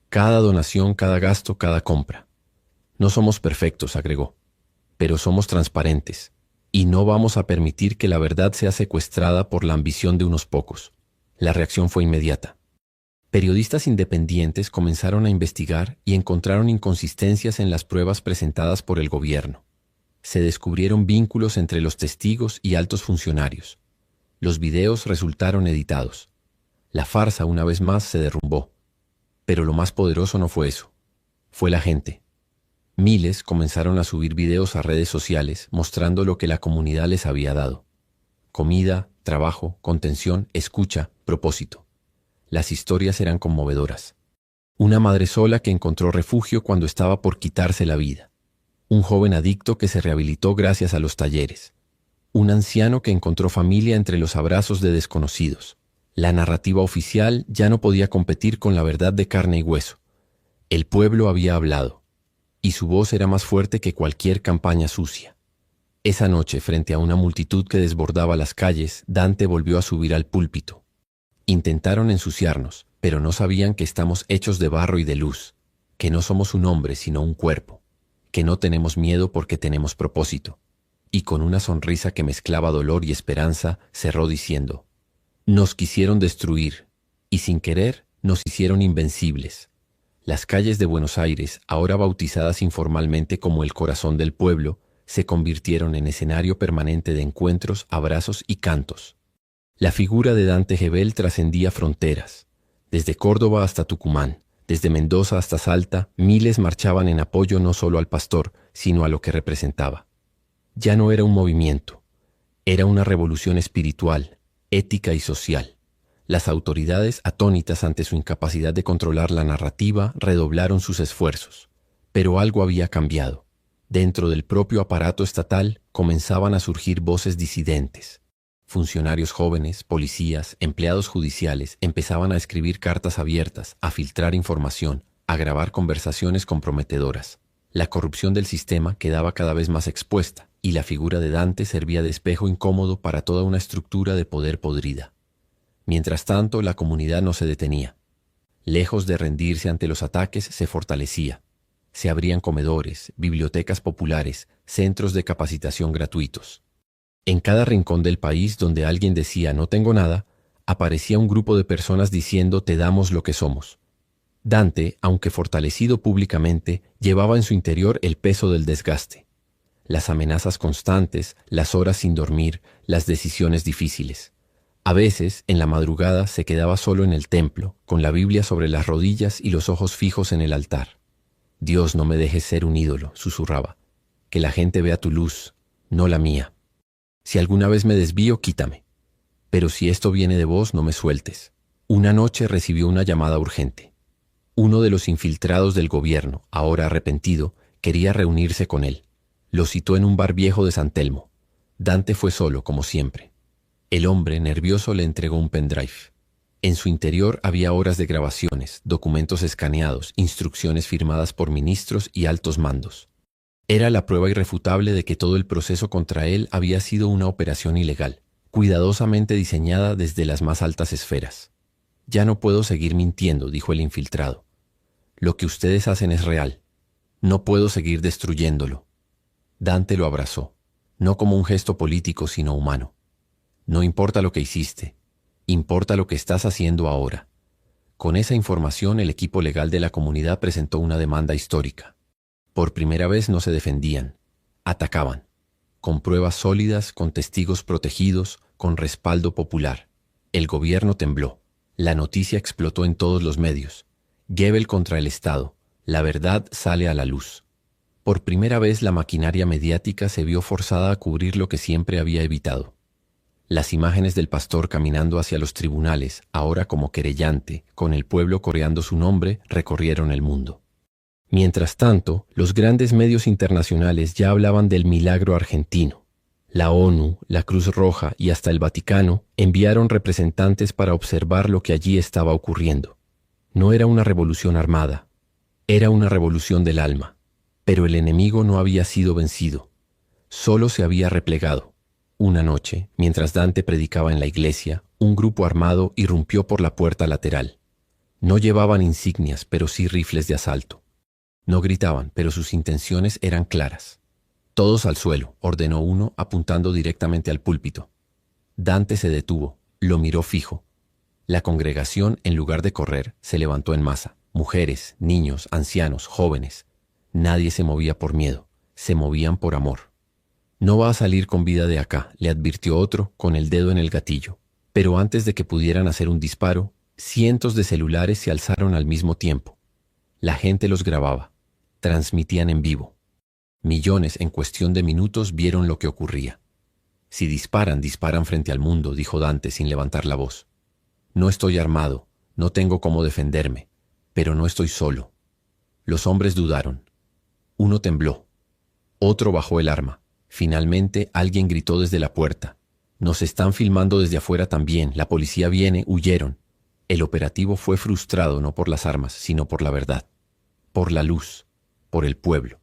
A: Cada donación, cada gasto, cada compra. «No somos perfectos», agregó, «pero somos transparentes, y no vamos a permitir que la verdad sea secuestrada por la ambición de unos pocos». La reacción fue inmediata. Periodistas independientes comenzaron a investigar y encontraron inconsistencias en las pruebas presentadas por el gobierno. Se descubrieron vínculos entre los testigos y altos funcionarios. Los videos resultaron editados. La farsa una vez más se derrumbó. Pero lo más poderoso no fue eso. Fue la gente. Miles comenzaron a subir videos a redes sociales mostrando lo que la comunidad les había dado. Comida, trabajo, contención, escucha, propósito. Las historias eran conmovedoras. Una madre sola que encontró refugio cuando estaba por quitarse la vida. Un joven adicto que se rehabilitó gracias a los talleres. Un anciano que encontró familia entre los abrazos de desconocidos. La narrativa oficial ya no podía competir con la verdad de carne y hueso. El pueblo había hablado, y su voz era más fuerte que cualquier campaña sucia. Esa noche, frente a una multitud que desbordaba las calles, Dante volvió a subir al púlpito. Intentaron ensuciarnos, pero no sabían que estamos hechos de barro y de luz, que no somos un hombre sino un cuerpo, que no tenemos miedo porque tenemos propósito. Y con una sonrisa que mezclaba dolor y esperanza, cerró diciendo: «Nos quisieron destruir, y sin querer nos hicieron invencibles». Las calles de Buenos Aires, ahora bautizadas informalmente como el corazón del pueblo, se convirtieron en escenario permanente de encuentros, abrazos y cantos. La figura de Dante Gebel trascendía fronteras. Desde Córdoba hasta Tucumán, desde Mendoza hasta Salta, miles marchaban en apoyo no solo al pastor, sino a lo que representaba. Ya no era un movimiento, era una revolución espiritual, ética y social. Las autoridades, atónitas ante su incapacidad de controlar la narrativa, redoblaron sus esfuerzos. Pero algo había cambiado. Dentro del propio aparato estatal comenzaban a surgir voces disidentes. Funcionarios jóvenes, policías, empleados judiciales empezaban a escribir cartas abiertas, a filtrar información, a grabar conversaciones comprometedoras. La corrupción del sistema quedaba cada vez más expuesta, y la figura de Dante servía de espejo incómodo para toda una estructura de poder podrida. Mientras tanto, la comunidad no se detenía. Lejos de rendirse ante los ataques, se fortalecía. Se abrían comedores, bibliotecas populares, centros de capacitación gratuitos. En cada rincón del país donde alguien decía «no tengo nada», aparecía un grupo de personas diciendo «te damos lo que somos». Dante, aunque fortalecido públicamente, llevaba en su interior el peso del desgaste. Las amenazas constantes, las horas sin dormir, las decisiones difíciles. A veces, en la madrugada, se quedaba solo en el templo, con la Biblia sobre las rodillas y los ojos fijos en el altar. «Dios, no me dejes ser un ídolo», susurraba. «Que la gente vea tu luz, no la mía. Si alguna vez me desvío, quítame. Pero si esto viene de vos, no me sueltes». Una noche recibió una llamada urgente. Uno de los infiltrados del gobierno, ahora arrepentido, quería reunirse con él. Lo citó en un bar viejo de San Telmo. Dante fue solo, como siempre. El hombre, nervioso, le entregó un pendrive. En su interior había horas de grabaciones, documentos escaneados, instrucciones firmadas por ministros y altos mandos. Era la prueba irrefutable de que todo el proceso contra él había sido una operación ilegal, cuidadosamente diseñada desde las más altas esferas. «Ya no puedo seguir mintiendo», dijo el infiltrado. «Lo que ustedes hacen es real. No puedo seguir destruyéndolo». Dante lo abrazó, no como un gesto político, sino humano. «No importa lo que hiciste, importa lo que estás haciendo ahora». Con esa información, el equipo legal de la comunidad presentó una demanda histórica. Por primera vez no se defendían, atacaban, con pruebas sólidas, con testigos protegidos, con respaldo popular. El gobierno tembló. La noticia explotó en todos los medios. Goebbels contra el Estado. La verdad sale a la luz. Por primera vez la maquinaria mediática se vio forzada a cubrir lo que siempre había evitado. Las imágenes del pastor caminando hacia los tribunales, ahora como querellante, con el pueblo coreando su nombre, recorrieron el mundo. Mientras tanto, los grandes medios internacionales ya hablaban del milagro argentino. La ONU, la Cruz Roja y hasta el Vaticano enviaron representantes para observar lo que allí estaba ocurriendo. No era una revolución armada, era una revolución del alma. Pero el enemigo no había sido vencido, solo se había replegado. Una noche, mientras Dante predicaba en la iglesia, un grupo armado irrumpió por la puerta lateral. No llevaban insignias, pero sí rifles de asalto. No gritaban, pero sus intenciones eran claras. «Todos al suelo», ordenó uno, apuntando directamente al púlpito. Dante se detuvo, lo miró fijo. La congregación, en lugar de correr, se levantó en masa. Mujeres, niños, ancianos, jóvenes. Nadie se movía por miedo, se movían por amor. «No va a salir con vida de acá», le advirtió otro, con el dedo en el gatillo. Pero antes de que pudieran hacer un disparo, cientos de celulares se alzaron al mismo tiempo. La gente los grababa, transmitían en vivo. Millones en cuestión de minutos vieron lo que ocurría. «Si disparan, disparan frente al mundo», dijo Dante sin levantar la voz. «No estoy armado, no tengo cómo defenderme, pero no estoy solo». Los hombres dudaron. Uno tembló. Otro bajó el arma. Finalmente, alguien gritó desde la puerta. «Nos están filmando desde afuera también, la policía viene», huyeron. El operativo fue frustrado no por las armas, sino por la verdad. Por la luz, por el pueblo.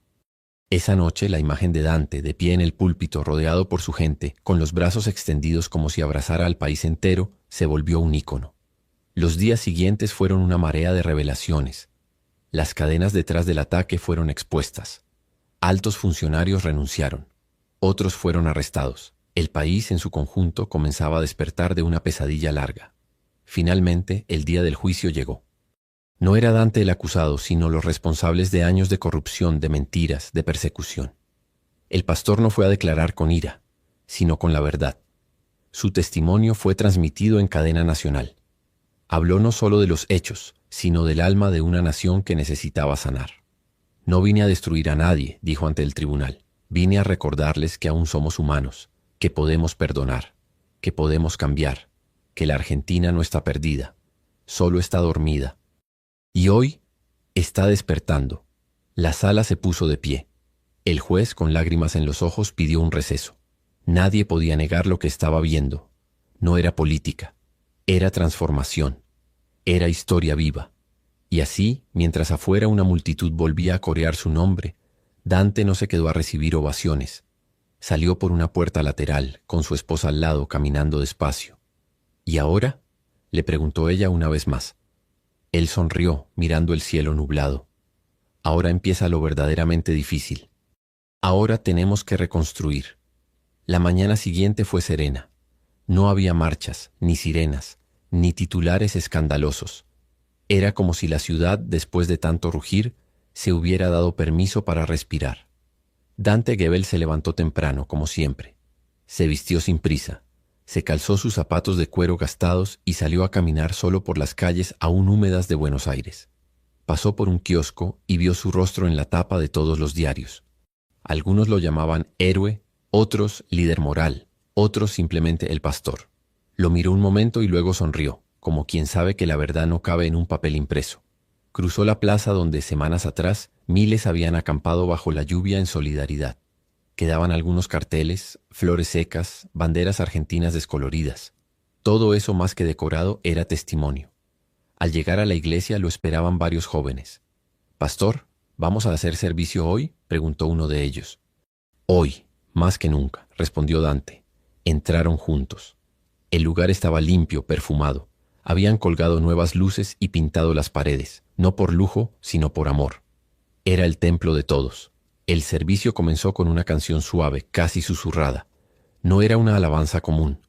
A: Esa noche, la imagen de Dante, de pie en el púlpito, rodeado por su gente, con los brazos extendidos como si abrazara al país entero, se volvió un ícono. Los días siguientes fueron una marea de revelaciones. Las cadenas detrás del ataque fueron expuestas. Altos funcionarios renunciaron. Otros fueron arrestados. El país en su conjunto comenzaba a despertar de una pesadilla larga. Finalmente, el día del juicio llegó. No era Dante el acusado, sino los responsables de años de corrupción, de mentiras, de persecución. El pastor no fue a declarar con ira, sino con la verdad. Su testimonio fue transmitido en cadena nacional. Habló no solo de los hechos, sino del alma de una nación que necesitaba sanar. «No vine a destruir a nadie», dijo ante el tribunal. «Vine a recordarles que aún somos humanos, que podemos perdonar, que podemos cambiar, que la Argentina no está perdida, solo está dormida. Y hoy está despertando. La sala se puso de pie. El juez, con lágrimas en los ojos, pidió un receso. Nadie podía negar lo que estaba viendo. No era política, era transformación, era historia viva. Y así, mientras afuera una multitud volvía a corear su nombre, Dante no se quedó a recibir ovaciones. Salió por una puerta lateral, con su esposa al lado, caminando despacio. ¿Y ahora?, le preguntó ella una vez más. Él sonrió, mirando el cielo nublado. Ahora empieza lo verdaderamente difícil. Ahora tenemos que reconstruir. La mañana siguiente fue serena. No había marchas, ni sirenas, ni titulares escandalosos. Era como si la ciudad, después de tanto rugir, se hubiera dado permiso para respirar. Dante Gebel se levantó temprano, como siempre. Se vistió sin prisa. Se calzó sus zapatos de cuero gastados y salió a caminar solo por las calles aún húmedas de Buenos Aires. Pasó por un kiosco y vio su rostro en la tapa de todos los diarios. Algunos lo llamaban héroe, otros líder moral, otros simplemente el pastor. Lo miró un momento y luego sonrió, como quien sabe que la verdad no cabe en un papel impreso. Cruzó la plaza donde semanas atrás miles habían acampado bajo la lluvia en solidaridad. Quedaban algunos carteles, flores secas, banderas argentinas descoloridas. Todo eso más que decorado era testimonio. Al llegar a la iglesia lo esperaban varios jóvenes. «Pastor, ¿vamos a hacer servicio hoy?», preguntó uno de ellos. «Hoy, más que nunca», respondió Dante. Entraron juntos. El lugar estaba limpio, perfumado. Habían colgado nuevas luces y pintado las paredes, no por lujo, sino por amor. Era el templo de todos. El servicio comenzó con una canción suave, casi susurrada. No era una alabanza común.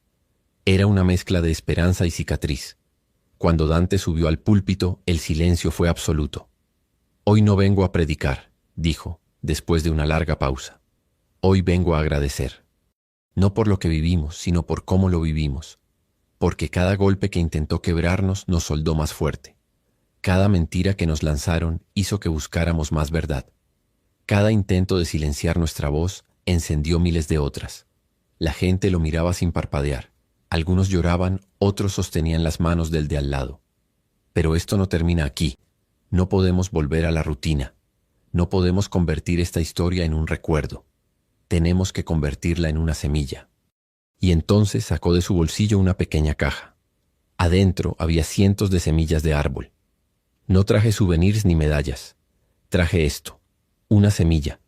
A: Era una mezcla de esperanza y cicatriz. Cuando Dante subió al púlpito, el silencio fue absoluto. «Hoy no vengo a predicar», dijo, después de una larga pausa. «Hoy vengo a agradecer. No por lo que vivimos, sino por cómo lo vivimos. Porque cada golpe que intentó quebrarnos nos soldó más fuerte. Cada mentira que nos lanzaron hizo que buscáramos más verdad. Cada intento de silenciar nuestra voz encendió miles de otras. La gente lo miraba sin parpadear. Algunos lloraban, otros sostenían las manos del de al lado. Pero esto no termina aquí. No podemos volver a la rutina. No podemos convertir esta historia en un recuerdo. Tenemos que convertirla en una semilla». Y entonces sacó de su bolsillo una pequeña caja. Adentro había cientos de semillas de árbol. «No traje souvenirs ni medallas. Traje esto. Una semilla,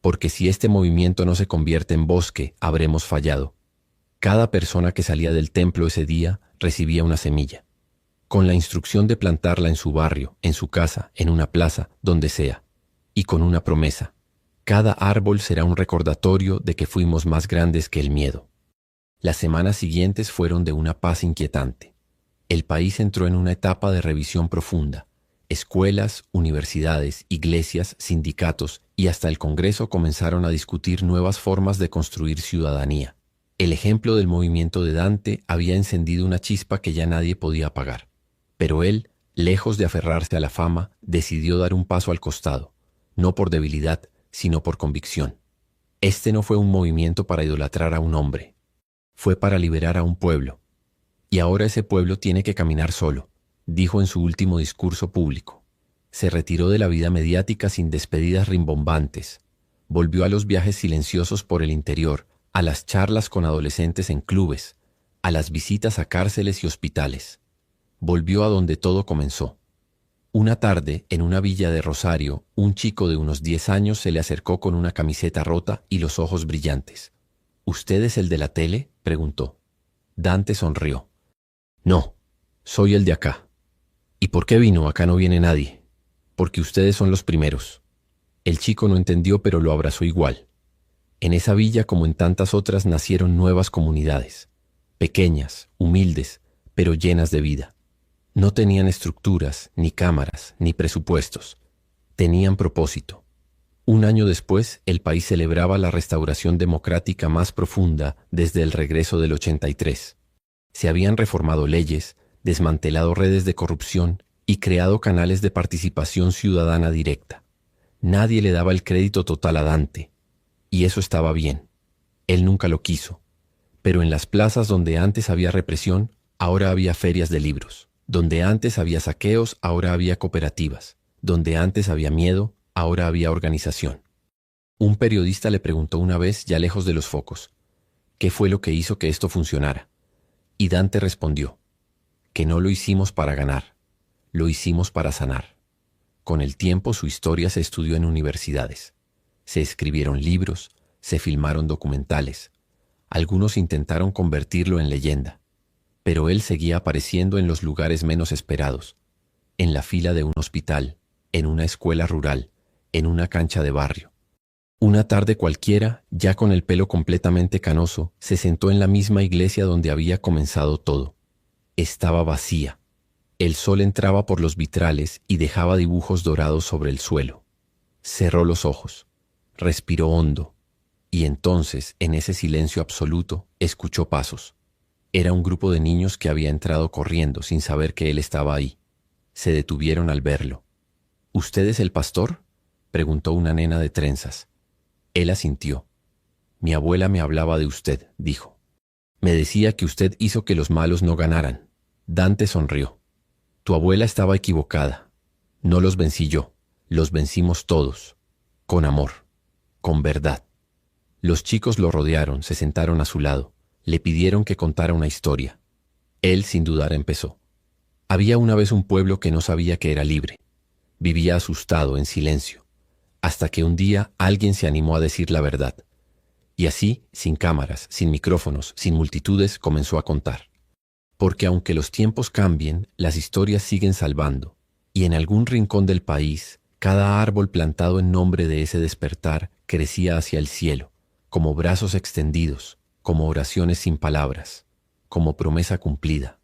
A: porque si este movimiento no se convierte en bosque, habremos fallado». Cada persona que salía del templo ese día recibía una semilla, con la instrucción de plantarla en su barrio, en su casa, en una plaza, donde sea, y con una promesa: cada árbol será un recordatorio de que fuimos más grandes que el miedo. Las semanas siguientes fueron de una paz inquietante. El país entró en una etapa de revisión profunda. Escuelas, universidades, iglesias, sindicatos y hasta el Congreso comenzaron a discutir nuevas formas de construir ciudadanía. El ejemplo del movimiento de Dante había encendido una chispa que ya nadie podía apagar. Pero él, lejos de aferrarse a la fama, decidió dar un paso al costado, no por debilidad, sino por convicción. Este no fue un movimiento para idolatrar a un hombre. Fue para liberar a un pueblo. Y ahora ese pueblo tiene que caminar solo, dijo en su último discurso público. Se retiró de la vida mediática sin despedidas rimbombantes. Volvió a los viajes silenciosos por el interior, a las charlas con adolescentes en clubes, a las visitas a cárceles y hospitales. Volvió a donde todo comenzó. Una tarde, en una villa de Rosario, un chico de unos 10 años se le acercó con una camiseta rota y los ojos brillantes. «¿Usted es el de la tele?», preguntó. Dante sonrió. «No, soy el de acá». «¿Y por qué vino? Acá no viene nadie». «Porque ustedes son los primeros». El chico no entendió, pero lo abrazó igual. En esa villa, como en tantas otras, nacieron nuevas comunidades. Pequeñas, humildes, pero llenas de vida. No tenían estructuras, ni cámaras, ni presupuestos. Tenían propósito. Un año después, el país celebraba la restauración democrática más profunda desde el regreso del 83. Se habían reformado leyes, desmantelado redes de corrupción y creado canales de participación ciudadana directa. Nadie le daba el crédito total a Dante, y eso estaba bien. Él nunca lo quiso. Pero en las plazas donde antes había represión, ahora había ferias de libros. Donde antes había saqueos, ahora había cooperativas. Donde antes había miedo, ahora había organización. Un periodista le preguntó una vez, ya lejos de los focos, ¿qué fue lo que hizo que esto funcionara? Y Dante respondió, que no lo hicimos para ganar, lo hicimos para sanar. Con el tiempo su historia se estudió en universidades. Se escribieron libros, se filmaron documentales. Algunos intentaron convertirlo en leyenda, pero él seguía apareciendo en los lugares menos esperados, en la fila de un hospital, en una escuela rural, en una cancha de barrio. Una tarde cualquiera, ya con el pelo completamente canoso, se sentó en la misma iglesia donde había comenzado todo. Estaba vacía. El sol entraba por los vitrales y dejaba dibujos dorados sobre el suelo. Cerró los ojos, respiró hondo, y entonces, en ese silencio absoluto, escuchó pasos. Era un grupo de niños que había entrado corriendo sin saber que él estaba ahí. Se detuvieron al verlo. ¿Usted es el pastor?, preguntó una nena de trenzas. Él asintió. Mi abuela me hablaba de usted, dijo. Me decía que usted hizo que los malos no ganaran. Dante sonrió. Tu abuela estaba equivocada. No los vencí yo, los vencimos todos, con amor, con verdad. Los chicos lo rodearon, se sentaron a su lado, le pidieron que contara una historia. Él, sin dudar, empezó. Había una vez un pueblo que no sabía que era libre. Vivía asustado, en silencio, hasta que un día alguien se animó a decir la verdad. Y así, sin cámaras, sin micrófonos, sin multitudes, comenzó a contar. Porque aunque los tiempos cambien, las historias siguen salvando, y en algún rincón del país, cada árbol plantado en nombre de ese despertar crecía hacia el cielo, como brazos extendidos, como oraciones sin palabras, como promesa cumplida.